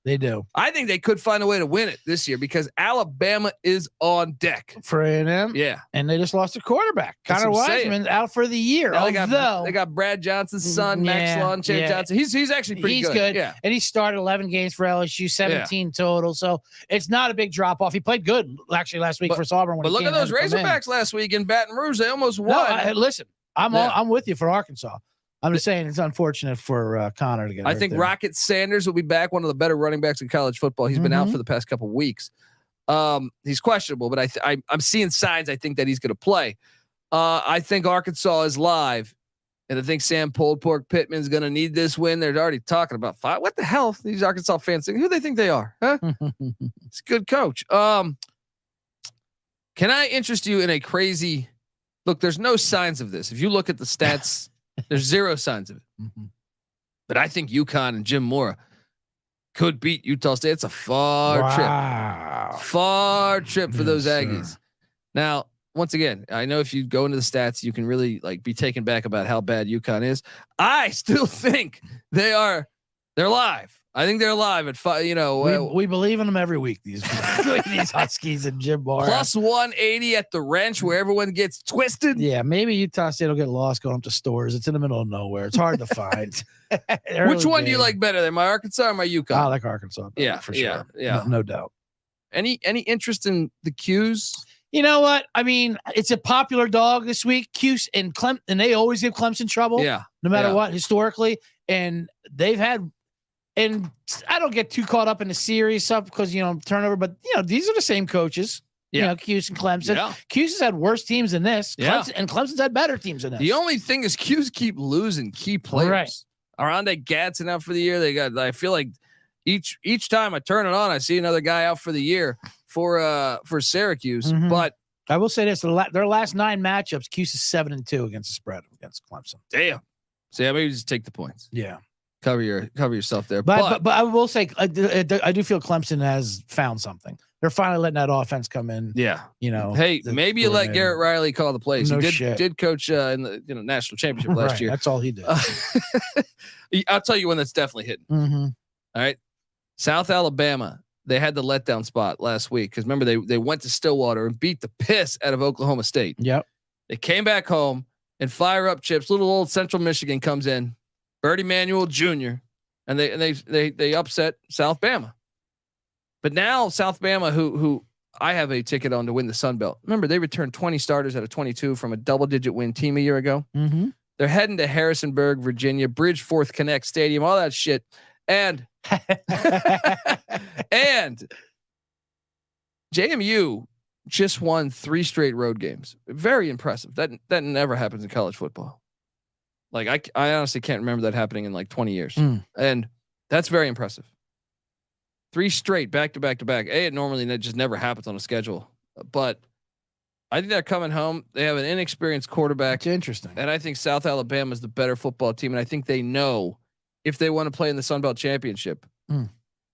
They do. I think they could find a way to win it this year because Alabama is on deck For A&M. Yeah. And they just lost a quarterback. That's Connor what I'm saying. Wiseman out for the year. Now Although they got Brad Johnson's son, Max Longchain Johnson. He's actually pretty he's good. Yeah. And he started 11 games for LSU, 17 total. So it's not a big drop off. He played good actually last week for Auburn. But look at those Razorbacks last week in Baton Rouge. They almost won. No, listen, I'm with you for Arkansas. I'm just saying it's unfortunate for Connor to get. I think Rocket Sanders will be back, one of the better running backs in college football. He's been out for the past couple of weeks. He's questionable, but I'm seeing signs. I think that he's going to play. I think Arkansas is live, and I think Sam Pulled Pork Pittman's going to need this win. They're already talking about 5. What the hell? These Arkansas fans think, who they think they are? Huh? It's a good coach. Can I interest you in a crazy look? There's no signs of this. If you look at the stats. There's 0 signs of it. But I think UConn and Jim Mora could beat Utah State. It's a far trip for those Aggies. Now, once again, I know if you go into the stats, you can really be taken back about how bad UConn is. I still think they're live. I think they're live at 5. We believe in them every week. These Huskies and Jim Mora. Plus 180 at the wrench where everyone gets twisted. Yeah, maybe Utah State will get lost going up to stores. It's in the middle of nowhere. It's hard to find. Which one do you like better than my Arkansas or my UConn? I like Arkansas. Yeah, for sure. Yeah. No doubt. Any interest in the Qs? You know what? I mean, it's a popular dog this week. Cuse and and they always give Clemson trouble. Yeah. No matter what, historically. And they've had, and I don't get too caught up in the series stuff because, turnover, but, these are the same coaches. Yeah. Cuse and Clemson. Yeah. Cuse has had worse teams than this. Yeah. And Clemson's had better teams than this. The only thing is Q's keep losing key players. Right. Arondé Gadsden out for the year. I feel like each time I turn it on, I see another guy out for the year for Syracuse. Mhm. But I will say this: their last 9 matchups, Cuse is 7-2 against the spread against Clemson. damn. So maybe just take the points. Yeah, Cover yourself there. but I will say I do feel Clemson has found something. They're finally letting that offense come in. yeah. Hey, Maybe you let Garrett Riley call the plays. No He shit. did coach in the national championship last Right, year. that's all he did. I'll tell you when that's definitely hitting. Mm-hmm. All right. South Alabama, they had the letdown spot last week because remember they went to Stillwater and beat the piss out of Oklahoma State. Yep. They came back home and fire up chips. Little old Central Michigan comes in, Birdie Manuel Jr. and they upset South Bama. But now South Bama, who I have a ticket on to win the Sun Belt. Remember, they returned 20 starters out of 22 from a double-digit win team a year ago. Mm-hmm. They're heading to Harrisonburg, Virginia, Bridgeforth Connect Stadium, all that shit. And JMU just won 3 straight road games. Very impressive. That never happens in college football. Like I honestly can't remember that happening in like 20 years. And that's very impressive. 3 straight back to back to back. It normally that just never happens on a schedule. But I think they're coming home. They have an inexperienced quarterback. It's interesting. And I think South Alabama is the better football team. And I think they know if they want to play in the Sun Belt Championship,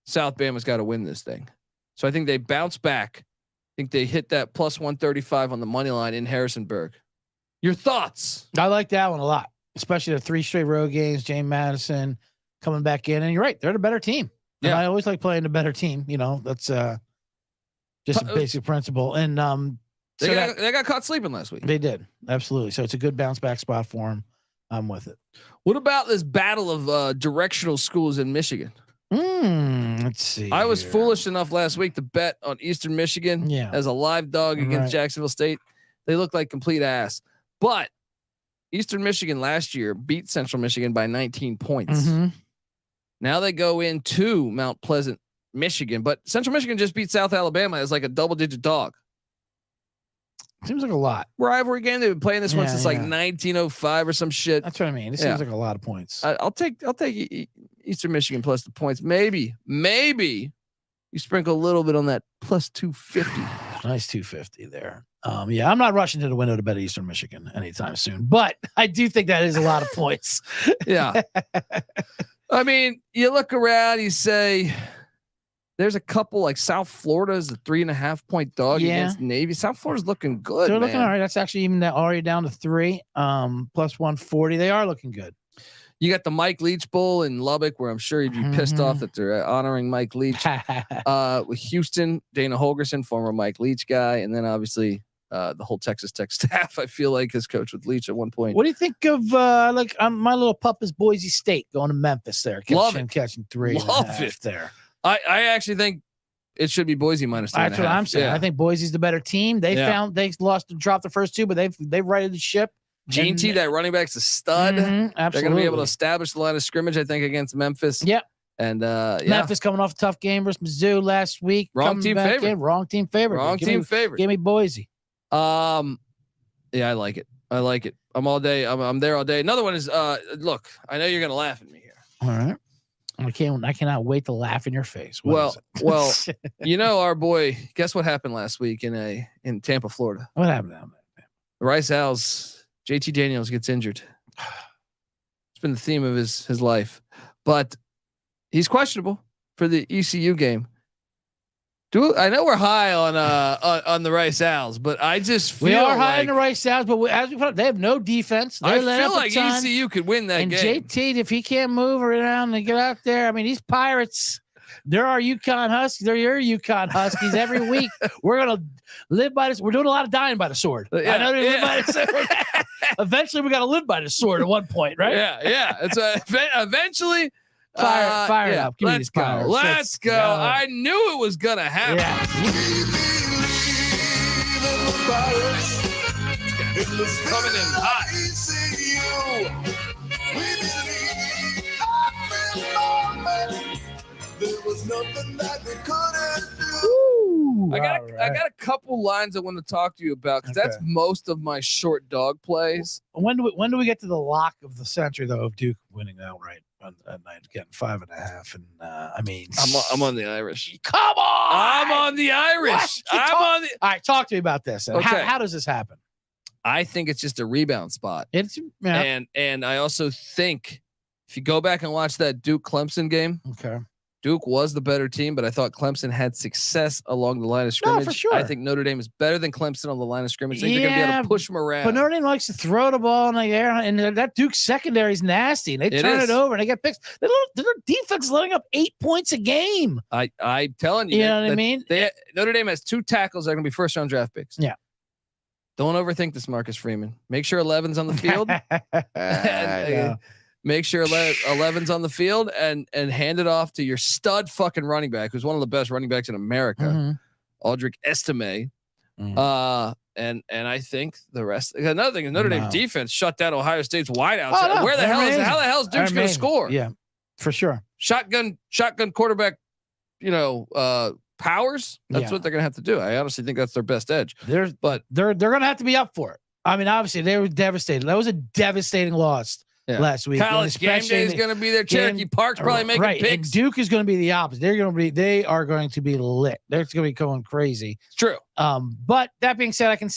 South Bama's got to win this thing. So I think they bounce back. I think they hit that plus 135 on the money line in Harrisonburg. Your thoughts? I like that one a lot, especially the 3 straight road games. James Madison coming back in, and you're right, they're the better team. And I always like playing the better team. That's just a basic principle. And they got caught sleeping last week. They did, absolutely. So it's a good bounce back spot for them. I'm with it. What about this battle of directional schools in Michigan? Let's see. I was foolish enough last week to bet on Eastern Michigan as a live dog against Jacksonville State. They look like complete ass. But Eastern Michigan last year beat Central Michigan by 19 points. Mm-hmm. Now they go into Mount Pleasant, Michigan, but Central Michigan just beat South Alabama as like a double-digit dog. Seems like a lot. Rivalry game. They've been playing this one since like 1905 or some shit. That's what I mean. It seems like a lot of points. I'll take Eastern Michigan plus the points. Maybe you sprinkle a little bit on that plus 250. Nice 250 there. I'm not rushing to the window to bet Eastern Michigan anytime soon, but I do think that is a lot of points. Yeah. I mean, you look around, you say there's a couple like South Florida is a 3.5 point dog against Navy. South Florida's looking good. They're looking all right. That's actually even already down to 3, plus 140. They are looking good. You got the Mike Leach Bowl in Lubbock, where I'm sure you'd be pissed off that they're honoring Mike Leach. With Houston, Dana Holgerson, former Mike Leach guy, and then obviously the whole Texas Tech staff. I feel like has coached with Leach at one point. What do you think of my little pup is Boise State going to Memphis there? Catching 3. Love it there. I actually think it should be Boise minus 3.5. That's what I'm saying. I think Boise's the better team. They dropped the first 2, but they've righted the ship. Gene T, that running back's a stud. Absolutely. They're going to be able to establish the line of scrimmage, I think, against Memphis. Yep. And Memphis coming off a tough game versus Mizzou last week. Wrong team favorite. Wrong team favorite. Give me Boise. Yeah, I like it. I'm all day. I'm there all day. Another one is look, I know you're going to laugh at me here. All right. I cannot wait to laugh in your face. Well, our boy, guess what happened last week in Tampa, Florida? What happened down there? The Rice Owls, JT Daniels gets injured. It's been the theme of his life, but he's questionable for the ECU game. I know we're high on the Rice Owls, but I just feel we are high on the Rice Owls, but as we put it, they have no defense. I feel like ECU could win that game. And JT, if he can't move around and get out there, I mean, these Pirates, they're our UConn Huskies. They're your UConn Huskies. Every week we're gonna live by this. We're doing a lot of dying by the sword. I know they live by the sword. Eventually, we got to live by the sword at one point, right? Yeah. It's eventually. Fire it up. Give Let's go. Let's go. I knew it was gonna happen. Yeah. Coming in hot. Woo, I got all I right. got a couple lines I want to talk to you about because that's Okay. most of my short dog plays. When do we get to the lock of the century though of Duke winning outright on that night, getting 5.5? And I mean, I'm on the Irish. Come on, I'm on the Irish. What? I'm on the. All right, talk to me about this. And Okay. How does this happen? I think it's just a rebound spot, It's yeah. and I also think if you go back and watch that Duke Clemson game, Okay. Duke was the better team, but I thought Clemson had success along the line of No, scrimmage. for sure. I think Notre Dame is better than Clemson on the line of scrimmage. I think they're gonna be able to push them around. But Notre Dame likes to throw the ball in the air, and that Duke secondary is nasty. And they turn it over and they get picks. Their defense is letting up 8 points a game. I'm telling you, You know what I mean? Notre Dame has 2 tackles that are gonna be first round draft picks. Yeah. Don't overthink this, Marcus Freeman. Make sure 11's on the field. Make sure 11's on the field and hand it off to your stud fucking running back, who's one of the best running backs in America, Aldrick Estime. And I think the rest. Another thing is Notre Dame defense shut down Ohio State's wideouts. Oh, no, Where the hell amazing. is how the hell is Duke's going to score? Yeah, for sure. Shotgun quarterback. Powers. That's what they're going to have to do. I honestly think that's their best edge. They're going to have to be up for it. I mean, obviously they were devastated. That was a devastating loss last week. College game day is going to be there. Cherokee Park's probably making picks. And Duke is going to be the opposite. They are going to be lit. They're going to be going crazy. It's true. But that being said, we can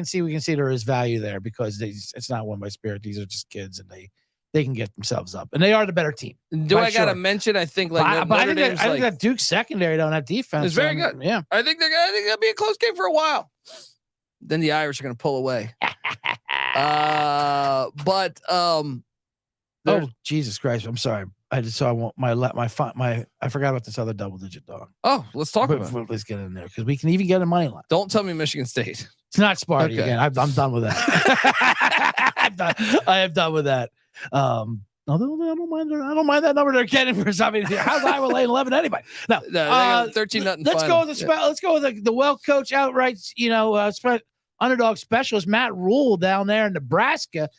see there is value there because it's not won by spirit. These are just kids and they can get themselves up, and they are the better team. Do I got to mention? I think I think that Duke secondary on that defense is very good. Yeah, I think that'll be a close game for a while. Then the Irish are going to pull away. Oh Jesus Christ! I'm sorry. I just saw my I forgot about this other double-digit dog. Oh, let's talk about it. Let's get in there because we can even get a money line. Don't tell me Michigan State. It's not Sparty again. I'm done with that. I am done with that. Although I don't mind that number they're getting for something. How's Iowa laying 11 anyway? No, 13-0. Let's go with the well coached outright. Underdog specialist Matt Rule down there in Nebraska.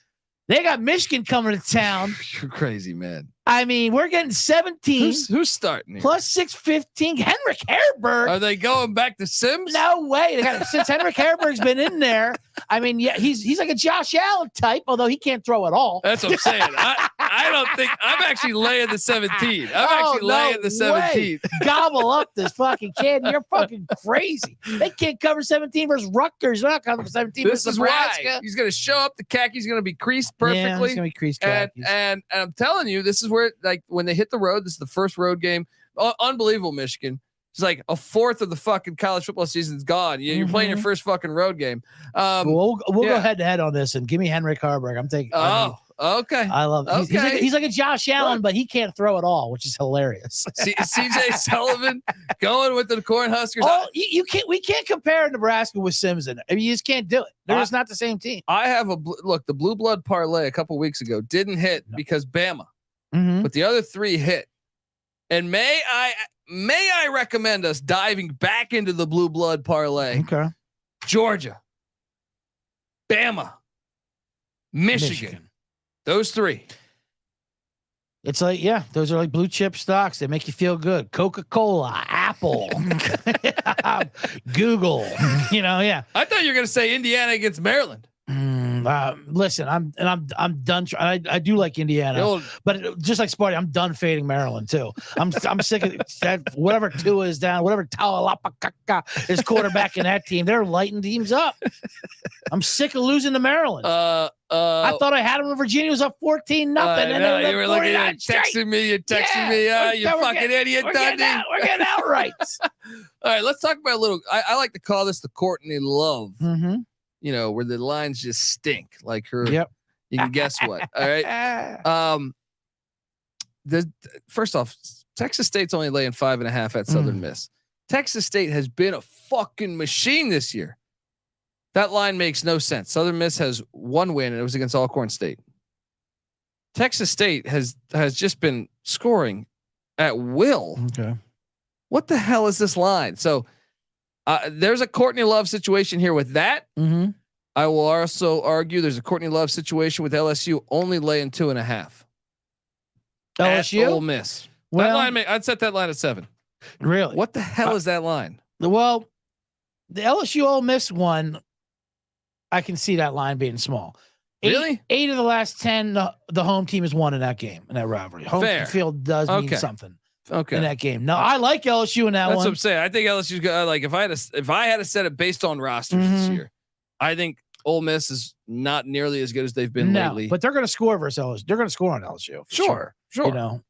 They got Michigan coming to town. You're crazy, man. I mean, we're getting 17. Who's starting here? Plus 615. Henrik Hairberg. Are they going back to Sims? No way. Since Henrik Hairberg's been in there, I mean, yeah, he's like a Josh Allen type, although he can't throw at all. That's what I'm saying. I don't think I'm actually laying the 17. Laying the 17. Gobble up this fucking kid. You're fucking crazy. They can't cover 17 versus Rutgers. They're not covering 17 This versus is Nebraska. why he's going to show up. The khaki's going to be creased perfectly. Yeah, it's going to be creased khakis. And I'm telling you, this is where, like, when they hit the road, this is the first road game. Unbelievable, Michigan. It's like a fourth of the fucking college football season's gone. You're playing your first fucking road game. We'll go head to head on this and give me Henrik Hairberg. I'm taking. Okay. I love it. He's like a Josh Allen, but he can't throw at all, which is hilarious. CJ Sullivan going with the Cornhuskers. Oh, we can't compare Nebraska with Sims in it. I mean, you just can't do it. They're just not the same team. I have the blue blood parlay a couple weeks ago didn't hit because Bama, but the other 3 hit. And may I recommend us diving back into the blue blood parlay? Okay. Georgia, Bama, Michigan. Those 3. It's like, yeah, those are like blue chip stocks. They make you feel good. Coca-Cola, Apple, Google, yeah. I thought you were going to say Indiana against Maryland. Listen, I'm done. I do like Indiana, but just like Sparty, I'm done fading Maryland too. I'm sick of that. Whatever Tua is down, whatever Talalapakaka is quarterback in that team, they're lighting teams up. I'm sick of losing to Maryland. I thought I had them when Virginia was up 14-0. And you were looking at texting me. You're texting me. You fucking idiot, Dundee. We're getting outright. All right, let's talk about a little. I like to call this the Courtney Love. Where the lines just stink like her. Yep. You can guess what. All right. First off, Texas State's only laying 5.5 at Southern Miss. Texas State has been a fucking machine this year. That line makes no sense. Southern Miss has 1 win and it was against Alcorn State. Texas State has just been scoring at will. Okay. What the hell is this line? So There's a Courtney Love situation here with that. Mm-hmm. I will also argue there's a Courtney Love situation with LSU only laying 2.5. LSU? At Ole Miss. Well, that line, I'd set that line at 7. Really? What the hell is that line? Well, the LSU Ole Miss one, I can see that line being small. Really? 8 of the last 10, the home team has won in that game, in that rivalry. Home Fair. field does mean something in that game. No, I like LSU in that That's one. what I'm saying. I think LSU's got, like, if I had to set it based on rosters this year, I think Ole Miss is not nearly as good as they've been lately. But they're going to score versus LSU. They're going to score on LSU. Sure. You know.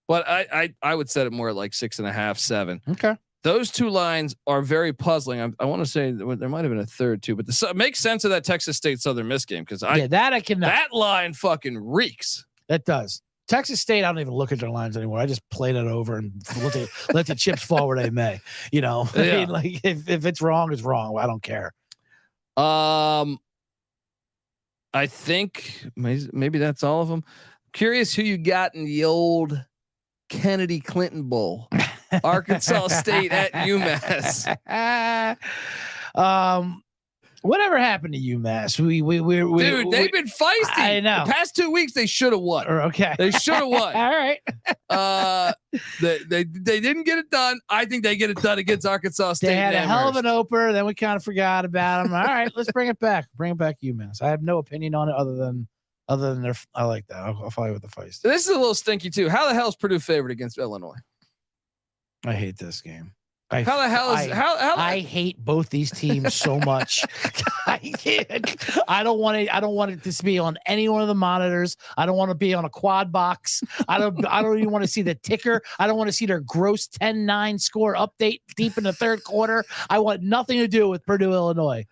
But I would set it more at like 6.5, 7. Okay. Those two lines are very puzzling. I want to say there might have been a third too, but it makes sense of that Texas State Southern Miss game because that line fucking reeks. It does. Texas State, I don't even look at their lines anymore. I just play that over and let the chips fall where they may. You know, I mean, like if it's wrong, it's wrong. I don't care. I think maybe that's all of them. Curious who you got in the old Kennedy Clinton Bowl. Arkansas State at UMass. Whatever happened to UMass? Dude, they've been feisty. I know. The past 2 weeks they should have won. Okay, they should have won. All right. They didn't get it done. I think they get it done against Arkansas State. They had a hell of an opener. Then we kind of forgot about them. All right, let's bring it back. Bring it back, UMass. I have no opinion on it other than their. I like that. I'll follow you with the feist. This is a little stinky too. How the hell is Purdue favored against Illinois? I hate this game. I hate both these teams so much. I don't want it to be on any one of the monitors. I don't want to be on a quad box. I don't even want to see the ticker. I don't want to see their gross 10-9 score update deep in the third quarter. I want nothing to do with Purdue, Illinois.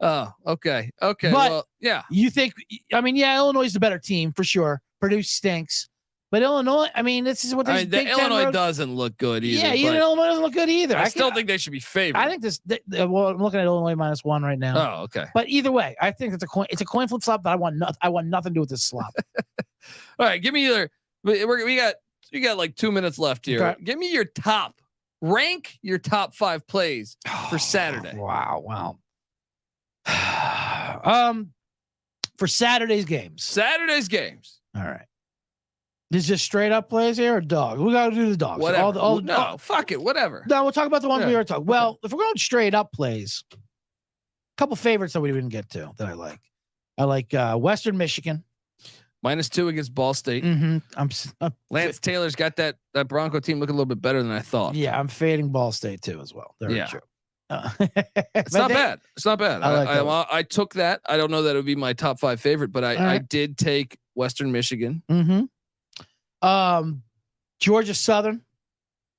Oh, okay. But well, yeah. You think, Illinois is the better team for sure. Purdue stinks. But Illinois, this is what these Big Ten Illinois doesn't look good either. Yeah, even Illinois doesn't look good either. I still think they should be favored. I think I'm looking at Illinois -1 right now. Oh, okay. But either way, I think it's a coin flip flop. But I want nothing to do with this slop. All right, give me we got like 2 minutes left here. Okay. Give me rank your top 5 plays for Saturday. Wow. For Saturday's games. All right. Is just straight up plays here or dogs? We got to do the dogs. Whatever. Fuck it. Whatever. No, we'll talk about the ones we already talked. Well, if we're going straight up plays, a couple favorites that we didn't get to that I like. I like Western Michigan. -2 against Ball State. Mm-hmm. Lance Taylor's got that Bronco team looking a little bit better than I thought. Yeah, I'm fading Ball State too as well. Very true. It's not bad. It's not bad. I took that. I don't know that it would be my top 5 favorite, but I did take Western Michigan. Mm-hmm. Georgia Southern.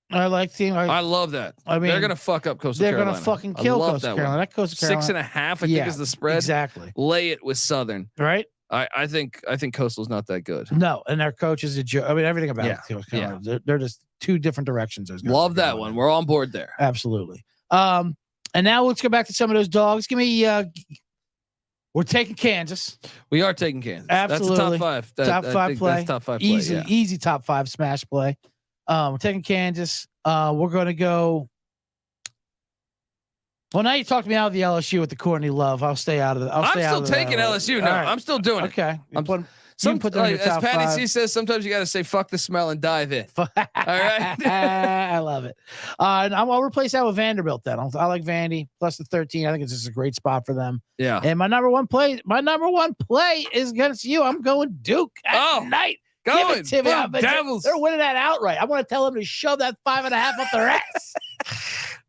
I like team. I love that. They're gonna fuck up Coastal Carolina. They're gonna fucking kill Coastal Carolina. That Coastal Carolina 6.5, I think is the spread. Exactly. Lay it with Southern. Right. I think Coastal's not that good. No, and their coach is a joke. Everything about it. They're just two different directions. Love that one. We're on board there. Absolutely. And now let's go back to some of those dogs. Give me. We're taking Kansas. We are taking Kansas. Absolutely. That's a top 5. Top 5 play. That's top 5 play. Easy top 5 smash play. We're taking Kansas. We're going to go. Well, now you talked me out of the LSU with the Courtney Love. I'll stay out of it. I'm still taking LSU. No, right. I'm still doing it. Okay. Put them as Patty C says, sometimes you got to say fuck the smell and dive in. All right. I love it. And I'll replace that with Vanderbilt then. I like Vandy plus the 13. I think it's just a great spot for them. Yeah. And my number one play is against you. I'm going Duke at night. Going. Give it to me. Devils. They're winning that outright. I want to tell them to shove that 5.5 up their ass.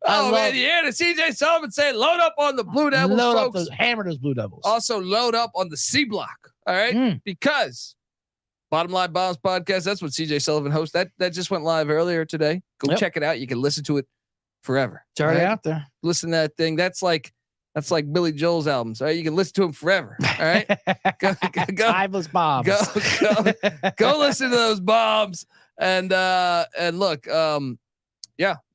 Man, you hear the CJ Sullivan say, load up on the Blue Devils, folks. Hammer those Blue Devils. Also, load up on the C block. All right. Because Bottom Line Bombs podcast, that's what CJ Sullivan hosts. That just went live earlier today. Go check it out. You can listen to it forever. It's already out there. Listen to that thing. That's like Billy Joel's albums. All right. You can listen to them forever. All right. Go. Timeless bombs. Go listen to those bombs. And look,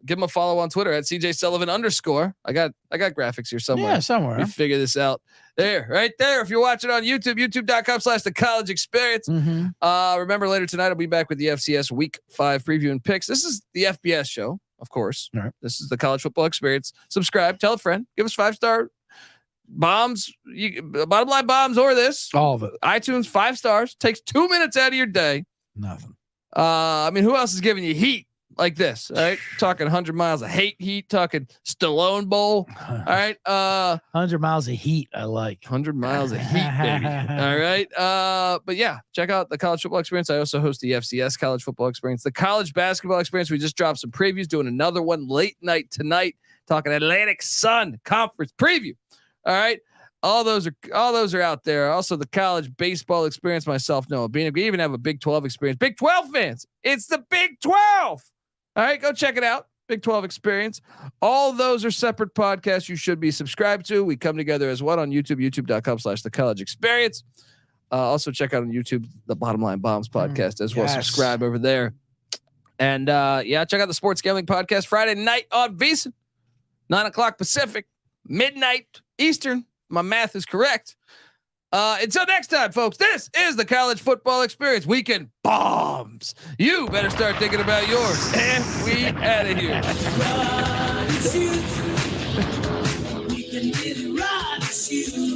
give him a follow on Twitter at CJ Sullivan _. I got graphics here somewhere. Yeah, somewhere. We figure this out. There, right there. If you're watching on YouTube, youtube.com/the college experience. Mm-hmm. Remember later tonight, I'll be back with the FCS week 5 preview and picks. This is the FBS show. of course. All right. This is the college football experience. Subscribe, tell a friend, give us 5-star bombs, bottom line bombs, or this. All of it. iTunes 5 stars. Takes 2 minutes out of your day. Nothing. I mean, who else is giving you heat like this? All right, talking 100 miles of heat. Talking Stallone Bowl. All right, 100 miles of heat. I like 100 miles of heat, baby. All right, but yeah, check out the college football experience. I also host the FCS college football experience, the college basketball experience. We just dropped some previews, doing another one late night tonight, talking Atlantic Sun Conference preview. All right. All those are out there. Also, the college baseball experience. Myself, Noah Beanick. We even have a Big 12 experience. Big 12 fans. It's the Big 12. All right, go check it out. Big 12 experience. All those are separate podcasts you should be subscribed to. We come together as one on YouTube, youtube.com/the college experience. Also check out on YouTube, the Bottom Line Bombs podcast as well. Yes. Subscribe over there. And check out the Sports Gambling Podcast Friday night on VEASAN, 9:00 Pacific, midnight Eastern. My math is correct. Until next time, folks, this is the college football experience. Weekend bombs. You better start thinking about yours. And we out of here. We can really ride the shoes.